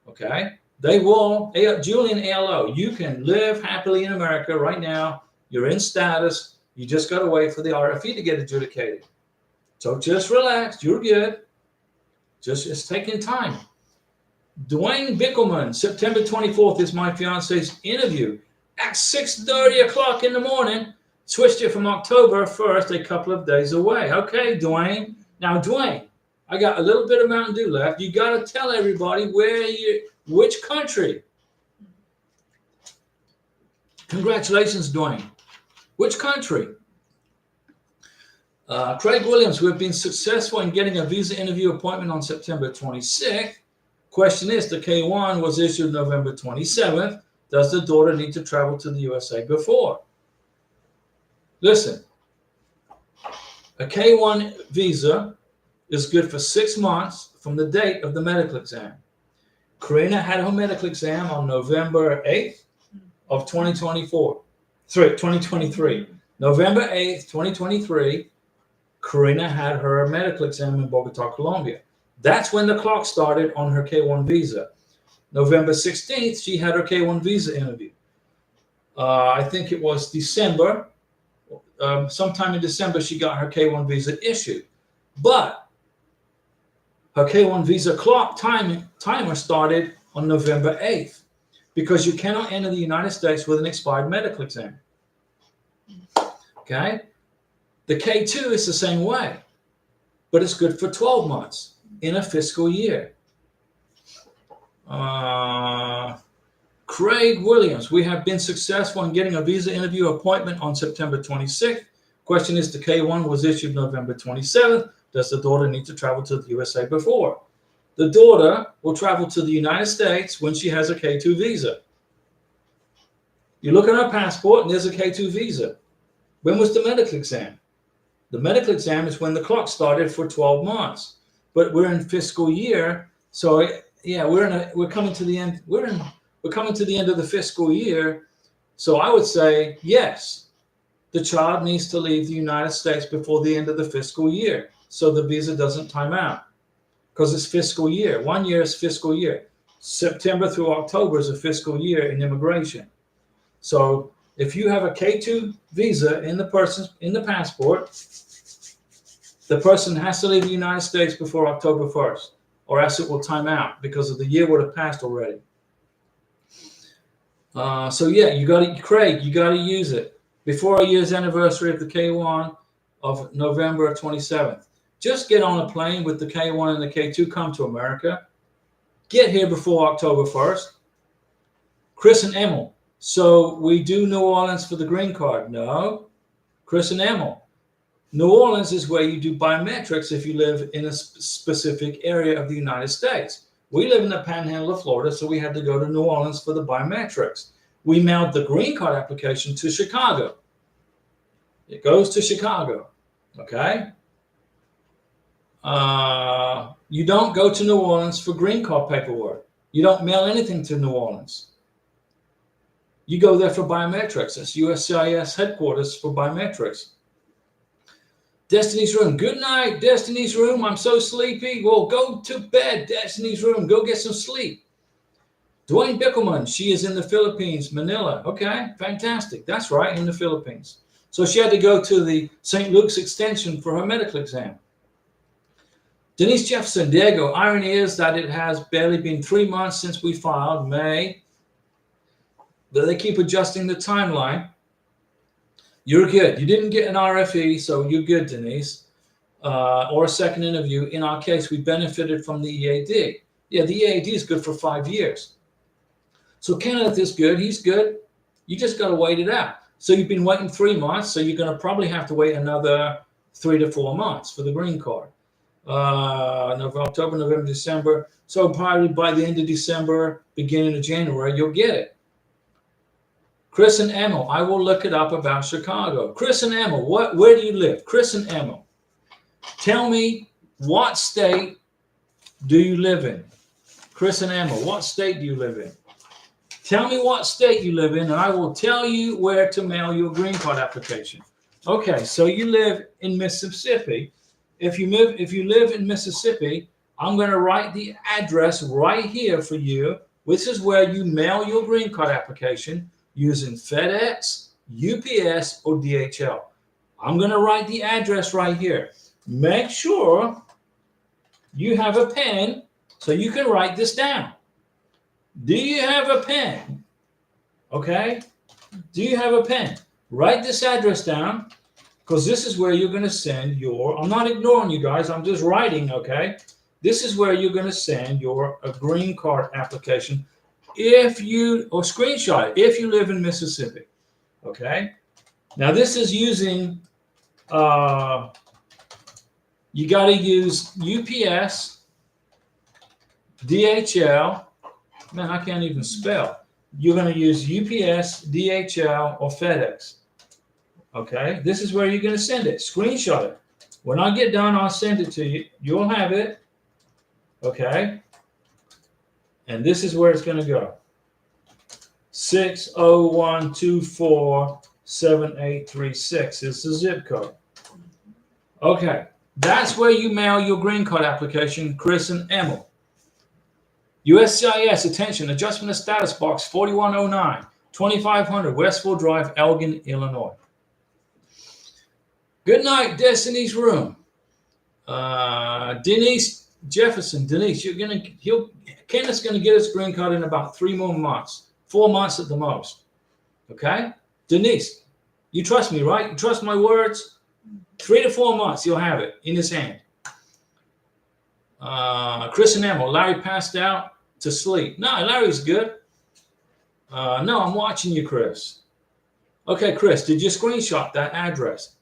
Okay? They will, Julian ALO, you can live happily in America right now. You're in status. You just got to wait for the RFE to get adjudicated. So just relax. You're good. It's taking time. Dwayne Bickelman, September 24th is my fiance's interview at 6:30 o'clock in the morning. Switched it from October 1st, a couple of days away. Okay, Dwayne. Now, Dwayne, I got a little bit of Mountain Dew left. You got to tell everybody which country. Congratulations, Dwayne. Which country? Craig Williams, we have been successful in getting a visa interview appointment on September 26th. Question is, the K1 was issued November 27th. Does the daughter need to travel to the USA before? Listen, a K1 visa is good for 6 months from the date of the medical exam. Karina had her medical exam on November 8th of 2023. November 8th, 2023, Karina had her medical exam in Bogota, Colombia. That's when the clock started on her K1 visa. November 16th, she had her K1 visa interview. I think it was December. Sometime in December, she got her K1 visa issued. But her K1 visa clock timer started on November 8th because you cannot enter the United States with an expired medical exam. Okay? The K2 is the same way, but it's good for 12 months in a fiscal year. Craig Williams, we have been successful in getting a visa interview appointment on September 26th. Question is, the K1 was issued November 27th. Does the daughter need to travel to the USA before? The daughter will travel to the United States when she has a K2 visa. You look at our passport and there's a K2 visa. When was the medical exam? The medical exam is when the clock started for 12 months. But we're in fiscal year, so yeah, we're coming to the end. We're coming to the end of the fiscal year. So I would say yes, the child needs to leave the United States before the end of the fiscal year, so the visa doesn't time out, because it's fiscal year. 1 year is fiscal year. September through October is a fiscal year in immigration. So if you have a K2 visa in the passport, the person has to leave the United States before October 1st, or else it will time out because of the year would have passed already. So yeah, Craig, you got to use it before a year's anniversary of the K1 of November 27th. Just get on a plane with the K1 and the K2, come to America. Get here before October 1st. Chris and Emil, so we do New Orleans for the green card? No. Chris and Emil, New Orleans is where you do biometrics if you live in a specific area of the United States. We live in the panhandle of Florida, so we had to go to New Orleans for the biometrics. We mailed the green card application to Chicago. It goes to Chicago, okay? You don't go to New Orleans for green card paperwork. You don't mail anything to New Orleans. You go there for biometrics. That's USCIS headquarters for biometrics. Destiny's Room. Good night, Destiny's Room. I'm so sleepy. Well, go to bed, Destiny's Room. Go get some sleep. Dwayne Bickelman. She is in the Philippines, Manila. Okay, fantastic. That's right, in the Philippines. So she had to go to the St. Luke's Extension for her medical exam. Denise Jefferson. Diego, irony is that it has barely been 3 months since we filed, May. But they keep adjusting the timeline. You're good. You didn't get an RFE, so you're good, Denise, or a second interview. In our case, we benefited from the EAD. Yeah, the EAD is good for 5 years. So Kenneth is good. He's good. You just got to wait it out. So you've been waiting 3 months, so you're going to probably have to wait another 3 to 4 months for the green card. October, November, December. So probably by the end of December, beginning of January, you'll get it. Chris and Emil, I will look it up about Chicago. Chris and Emil, where do you live? Chris and Emil, tell me, what state do you live in? Chris and Emil, what state do you live in? Tell me what state you live in, and I will tell you where to mail your green card application. Okay, so you live in Mississippi. If you live in Mississippi, I'm going to write the address right here for you, which is where you mail your green card application, using FedEx, UPS, or DHL. I'm going to write the address right here. Make sure you have a pen so you can write this down. Do you have a pen? Okay? Do you have a pen? Write this address down, because this is where you're going to send your, I'm not ignoring you guys, I'm just writing, okay? This is where you're going to send your green card application or screenshot it, if you live in Mississippi, okay? Now this is using, you got to use UPS, DHL, man, I can't even spell. You're going to use UPS, DHL, or FedEx, okay? This is where you're going to send it. Screenshot it. When I get done, I'll send it to you. You'll have it, okay? And this is where it's going to go. 601247836 is the zip code. Okay, that's where you mail your green card application, Chris and Emil. USCIS, attention, adjustment of status box 4109, 2500 Westfield Drive, Elgin, Illinois. Good night, Destiny's Room. Denise Jefferson. Denise, Kenneth's going to get his green card in about 3 more months, 4 months at the most. Okay? Denise, you trust me, right? You trust my words? 3 to 4 months, you'll have it in his hand. Chris and Emil, Larry passed out to sleep. No, Larry's good. No, I'm watching you, Chris. Okay, Chris, did you screenshot that address?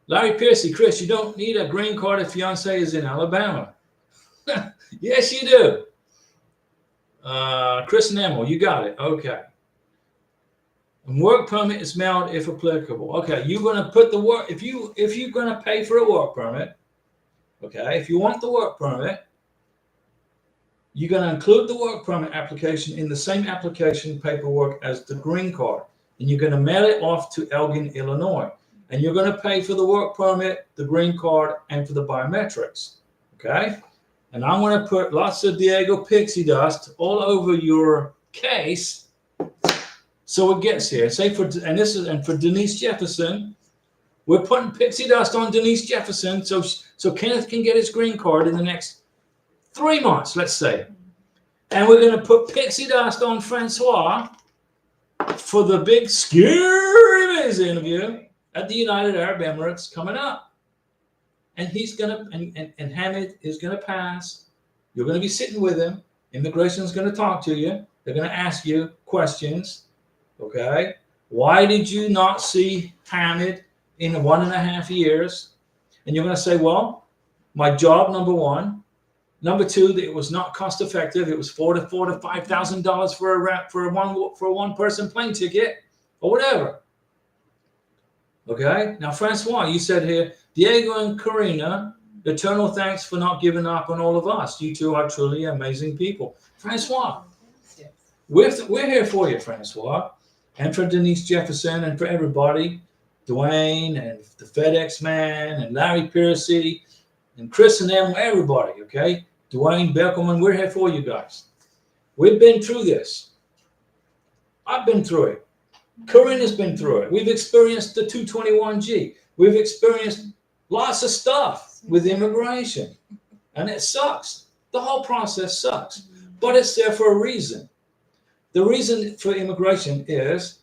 Larry Piercy, Chris, you don't need a green card if fiance is in Alabama. Yes, you do. Chris and Emil, you got it. Okay. And work permit is mailed if applicable. Okay, you're going to put the work, if you're going to pay for a work permit, okay, if you want the work permit, you're going to include the work permit application in the same application paperwork as the green card. And you're going to mail it off to Elgin, Illinois. And you're going to pay for the work permit, the green card, and for the biometrics. Okay? And I'm going to put lots of Diego pixie dust all over your case so it gets here. Say for Denise Jefferson, we're putting pixie dust on Denise Jefferson so Kenneth can get his green card in the next 3 months, let's say. And we're going to put pixie dust on Francois for the big scary visa interview at the United Arab Emirates coming up. And he's going to, and Hamid is going to pass. You're going to be sitting with him. Immigration is going to talk to you. They're going to ask you questions. Okay? Why did you not see Hamid in 1.5 years? And you're going to say, well, my job, number one. Number two, that it was not cost effective. It was $4,000 to $5,000 for a one person plane ticket or whatever. Okay. Now, Francois, you said here, Diego and Karina, eternal thanks for not giving up on all of us. You two are truly amazing people. Francois, we're here for you, Francois, and for Denise Jefferson and for everybody, Dwayne and the FedEx man and Larry Piercy and Chris and them, everybody. Okay. Dwayne Beckelman, we're here for you guys. We've been through this. I've been through it. Corinne's been through it. We've experienced the 221G. We've experienced lots of stuff with immigration. And it sucks. The whole process sucks. But it's there for a reason. The reason for immigration is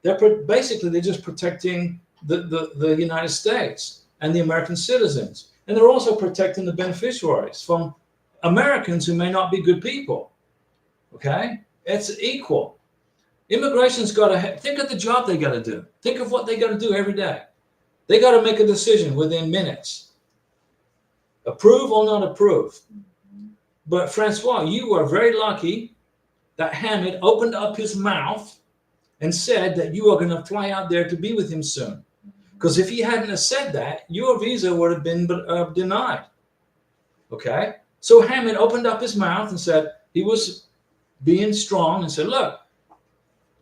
they're just protecting the United States and the American citizens. And they're also protecting the beneficiaries from Americans who may not be good people. Okay? It's equal. Immigration's got to think of the job they got to do. Think of what they got to do every day. They got to make a decision within minutes. Approve or not approve. But Francois, you were very lucky that Hamid opened up his mouth and said that you are going to fly out there to be with him soon. Because if he hadn't have said that, your visa would have been denied. Okay? So Hamid opened up his mouth and said he was being strong and said, look,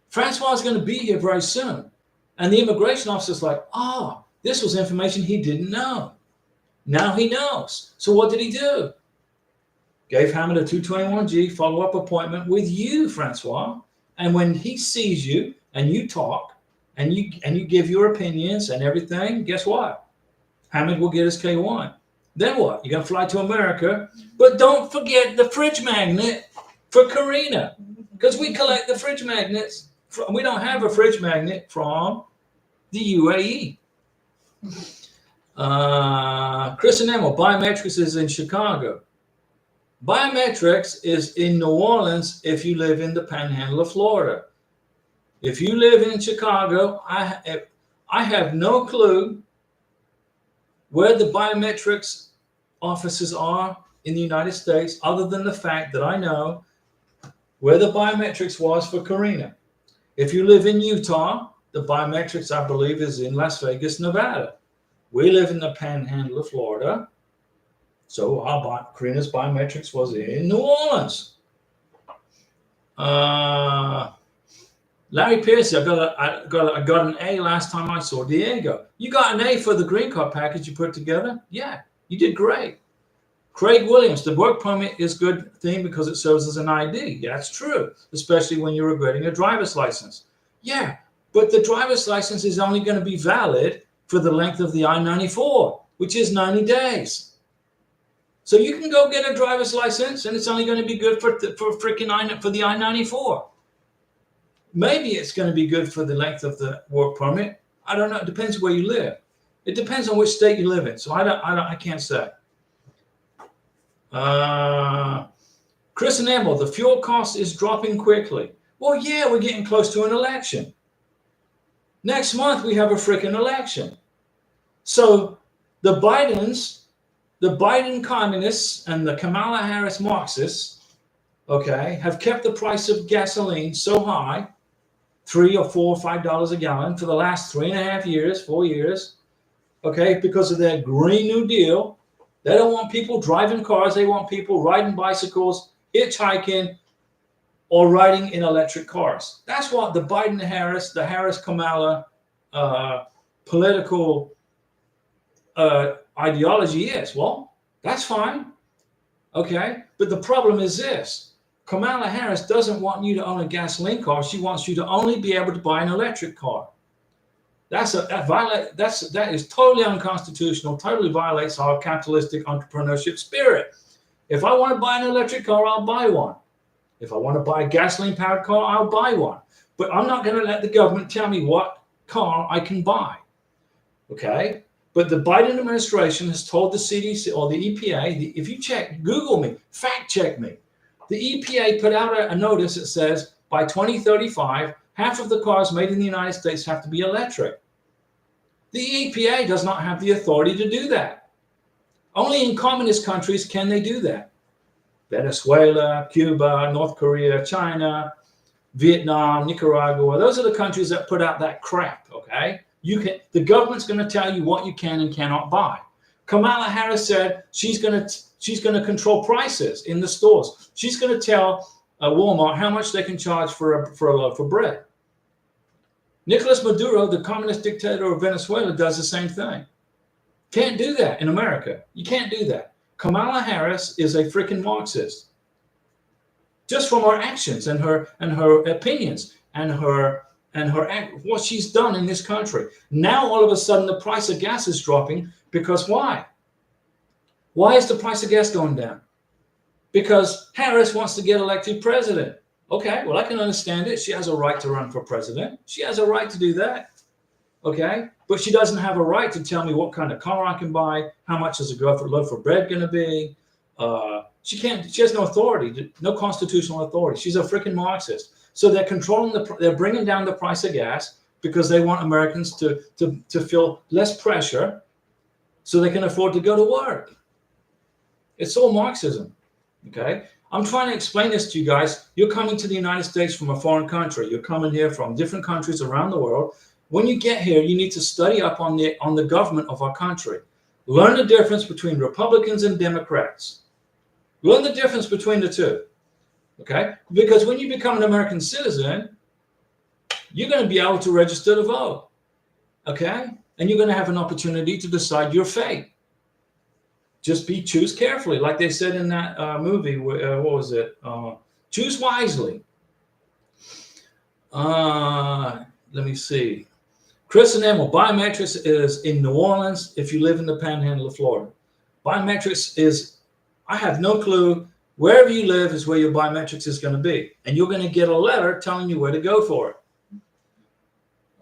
Francois is going to be here very soon. And the immigration officer's like, this was information he didn't know. Now he knows. So what did he do? Gave Hamid a 221G follow-up appointment with you, Francois. And when he sees you and you talk and you give your opinions and everything, guess what? Hamid will get his K1. Then what? You're going to fly to America. But don't forget the fridge magnet for Karina. Because we collect the fridge magnets. We don't have a fridge magnet from the UAE. Chris and Emma, biometrics is in Chicago. Biometrics is in New Orleans if you live in the Panhandle of Florida. If you live in Chicago, I have no clue where the biometrics offices are in the United States, other than the fact that I know where the biometrics was for Karina. If you live in Utah, the biometrics, I believe, is in Las Vegas, Nevada. We live in the Panhandle of Florida. So Karina's biometrics was in New Orleans. Larry Piercy, I got an A last time I saw Diego. You got an A for the green card package you put together? Yeah, you did great. Craig Williams, the work permit is a good thing because it serves as an ID. Yeah, that's true, especially when you're getting a driver's license. Yeah, but the driver's license is only going to be valid for the length of the I-94, which is 90 days. So you can go get a driver's license, and it's only going to be good for the I-94. Maybe it's going to be good for the length of the work permit. I don't know. It depends where you live. It depends on which state you live in. So I can't say. Chris and Emil, the fuel cost is dropping quickly. Well, yeah, we're getting close to an election. Next month, we have a freaking election. So the Biden communists and the Kamala Harris Marxists, okay, have kept the price of gasoline so high $3 or $4 or $5 a gallon for the last 3.5 years, 4 years, okay, because of their Green New Deal. They don't want people driving cars. They want people riding bicycles, hitchhiking, or riding in electric cars. That's what the Biden-Harris, the Harris-Kamala political ideology is. Well, that's fine, okay? But the problem is this. Kamala Harris doesn't want you to own a gasoline car. She wants you to only be able to buy an electric car. That is totally unconstitutional, totally violates our capitalistic entrepreneurship spirit. If I want to buy an electric car, I'll buy one. If I want to buy a gasoline-powered car, I'll buy one. But I'm not going to let the government tell me what car I can buy, okay? But the Biden administration has told the CDC or the EPA, if you check, Google me, fact check me. The EPA put out a notice that says by 2035, half of the cars made in the United States have to be electric. The EPA does not have the authority to do that. Only in communist countries can they do that. Venezuela, Cuba, North Korea, China, Vietnam, Nicaragua. Those are the countries that put out that crap, okay? The government's going to tell you what you can and cannot buy. Kamala Harris said she's going to control prices in the stores. She's going to tell Walmart how much they can charge for a loaf of bread. Nicolas Maduro, the communist dictator of Venezuela, does the same thing. Can't do that in America. You can't do that. Kamala Harris is a freaking Marxist. Just from her actions and her opinions and what she's done in this country. Now all of a sudden the price of gas is dropping because why? Why is the price of gas going down? Because Harris wants to get elected president. Okay, well, I can understand it. She has a right to run for president. She has a right to do that. Okay, but she doesn't have a right to tell me what kind of car I can buy, how much is a loaf of bread going to be. She has no authority, no constitutional authority. She's a freaking Marxist. So they're they're bringing down the price of gas because they want Americans to feel less pressure so they can afford to go to work. It's all Marxism, okay? I'm trying to explain this to you guys. You're coming to the United States from a foreign country. You're coming here from different countries around the world. When you get here, you need to study up on the government of our country. Learn the difference between Republicans and Democrats. Learn the difference between the two, okay? Because when you become an American citizen, you're going to be able to register to vote, okay? And you're going to have an opportunity to decide your fate. Just choose carefully, like they said in that movie. What was it? Choose wisely. Let me see. Chris and Emil, biometrics is in New Orleans if you live in the panhandle of Florida. Biometrics is, I have no clue. Wherever you live is where your biometrics is going to be. And you're going to get a letter telling you where to go for it.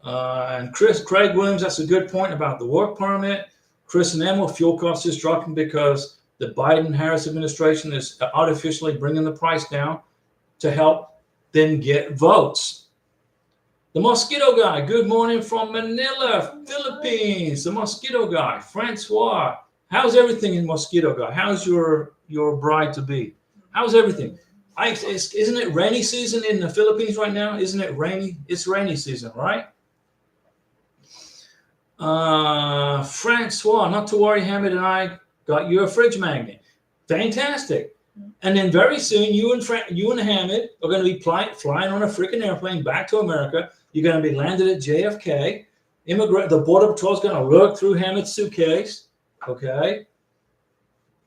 And Craig Williams, that's a good point about the work permit. Chris and Emil, fuel costs is dropping because the Biden-Harris administration is artificially bringing the price down to help them get votes. The Mosquito Guy, good morning from Manila, Philippines. The Mosquito Guy, Francois. How's everything in Mosquito Guy? How's your bride-to-be? How's everything? Isn't it rainy season in the Philippines right now? Isn't it rainy? It's rainy season, right? Francois, not to worry, Hamid and I got you a fridge magnet. Fantastic. And then very soon, you and Hamid are going to be flying on a freaking airplane back to America. You're going to be landed at JFK. The Border Patrol is going to look through Hamid's suitcase. Okay.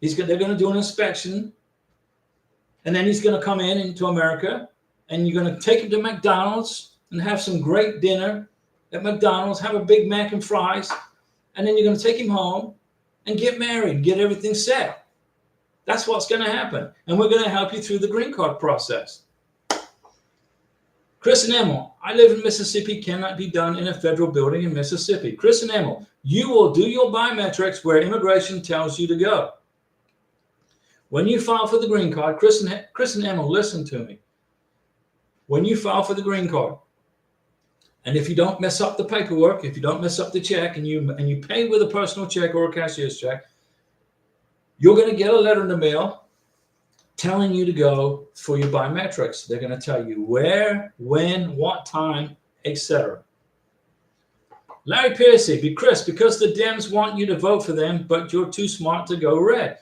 They're going to do an inspection. And then he's going to come into America. And you're going to take him to McDonald's and have some great dinner at McDonald's, have a Big Mac and fries, and then you're going to take him home and get married, get everything set. That's what's going to happen. And we're going to help you through the green card process. Chris and Emil, I live in Mississippi, cannot be done in a federal building in Mississippi. Chris and Emil, you will do your biometrics where immigration tells you to go. When you file for the green card, Chris and Emil, listen to me. When you file for the green card, and if you don't mess up the paperwork, if you don't mess up the check, and you pay with a personal check or a cashier's check, you're going to get a letter in the mail telling you to go for your biometrics. They're going to tell you where, when, what time, etc. Larry Piercy, Chris, because the Dems want you to vote for them, but you're too smart to go red.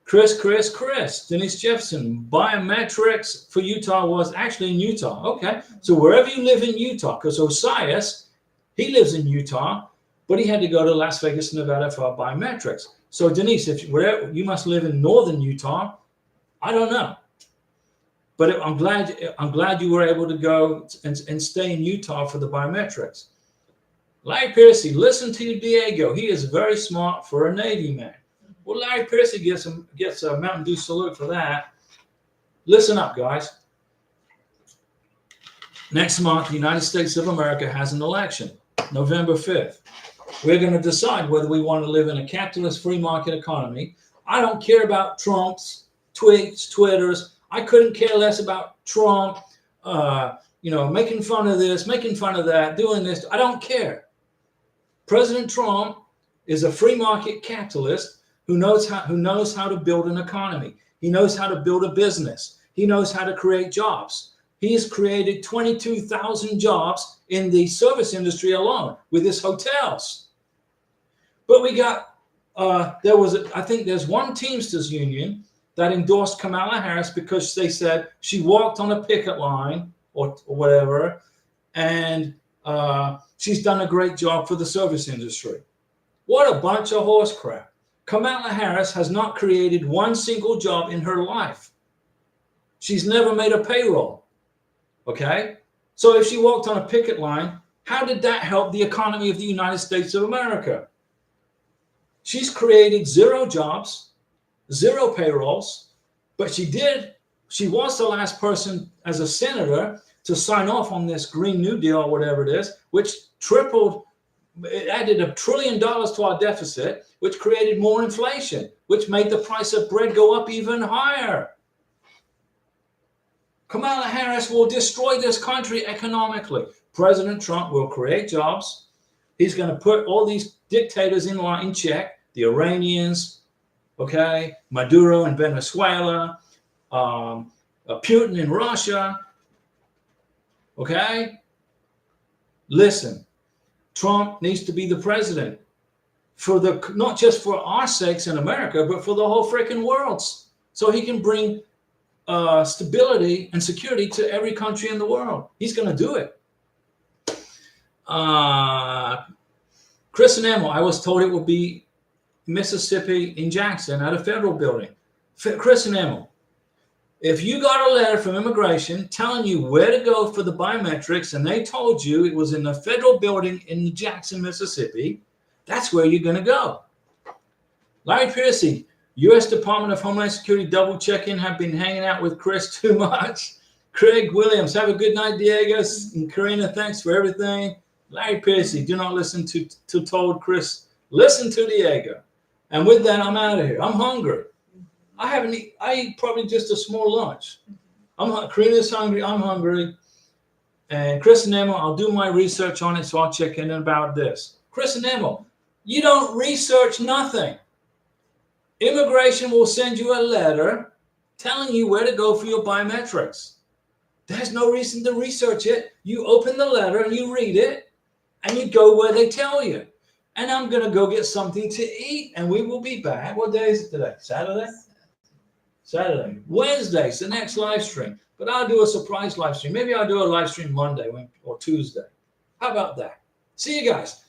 Chris. Denise Jefferson, biometrics for Utah was actually in Utah. Okay, so wherever you live in Utah, because Osias, he lives in Utah, but he had to go to Las Vegas, Nevada for biometrics. So Denise, if you must live in northern Utah, I don't know. But I'm glad you were able to go and stay in Utah for the biometrics. Larry Piercy, listen to Diego. He is very smart for a Navy man. Well, Larry Piercy gets a Mountain Dew salute for that. Listen up, guys. Next month, the United States of America has an election, November 5th. We're going to decide whether we want to live in a capitalist free market economy. I don't care about Trump's tweets, Twitters. I couldn't care less about Trump, making fun of this, making fun of that, doing this. I don't care. President Trump is a free market capitalist who knows how to build an economy. He knows how to build a business. He knows how to create jobs. He's created 22,000 jobs in the service industry alone with his hotels. But we got I think there's one Teamsters union that endorsed Kamala Harris because they said she walked on a picket line or whatever, and she's done a great job for the service industry. What a bunch of horse crap. Kamala Harris has not created one single job in her life. She's never made a payroll. Okay? So if she walked on a picket line, how did that help the economy of the United States of America? She's created 0 jobs, 0 payrolls, but she was the last person as a senator to sign off on this Green New Deal or whatever it is, which it added $1 trillion to our deficit, which created more inflation, which made the price of bread go up even higher. Kamala Harris will destroy this country economically. President Trump will create jobs. He's going to put all these dictators in check, the Iranians, okay, Maduro in Venezuela, Putin in Russia, okay? Listen, Trump needs to be the president not just for our sakes in America, but for the whole freaking world, so he can bring stability and security to every country in the world. He's going to do it. Chris and Emma, I was told it would be Mississippi in Jackson at a federal building. Chris and Emma, if you got a letter from immigration telling you where to go for the biometrics and they told you it was in a federal building in Jackson, Mississippi, that's where you're going to go. Larry Piercy, U.S. Department of Homeland Security double check-in, have been hanging out with Chris too much. Craig Williams, have a good night, Diego. And Karina, thanks for everything. Larry Piercy, do not listen to told Chris. Listen to Diego. And with that, I'm out of here. I'm hungry. I ate probably just a small lunch. Karina's hungry. I'm hungry. And Chris and Emma, I'll do my research on it, so I'll check in about this. Chris and Emma, you don't research nothing. Immigration will send you a letter telling you where to go for your biometrics. There's no reason to research it. You open the letter and you read it and you go where they tell you. And I'm going to go get something to eat and we will be back. What day is it today? Saturday? Saturday. Wednesday's the next live stream. But I'll do a surprise live stream. Maybe I'll do a live stream Monday or Tuesday. How about that? See you guys.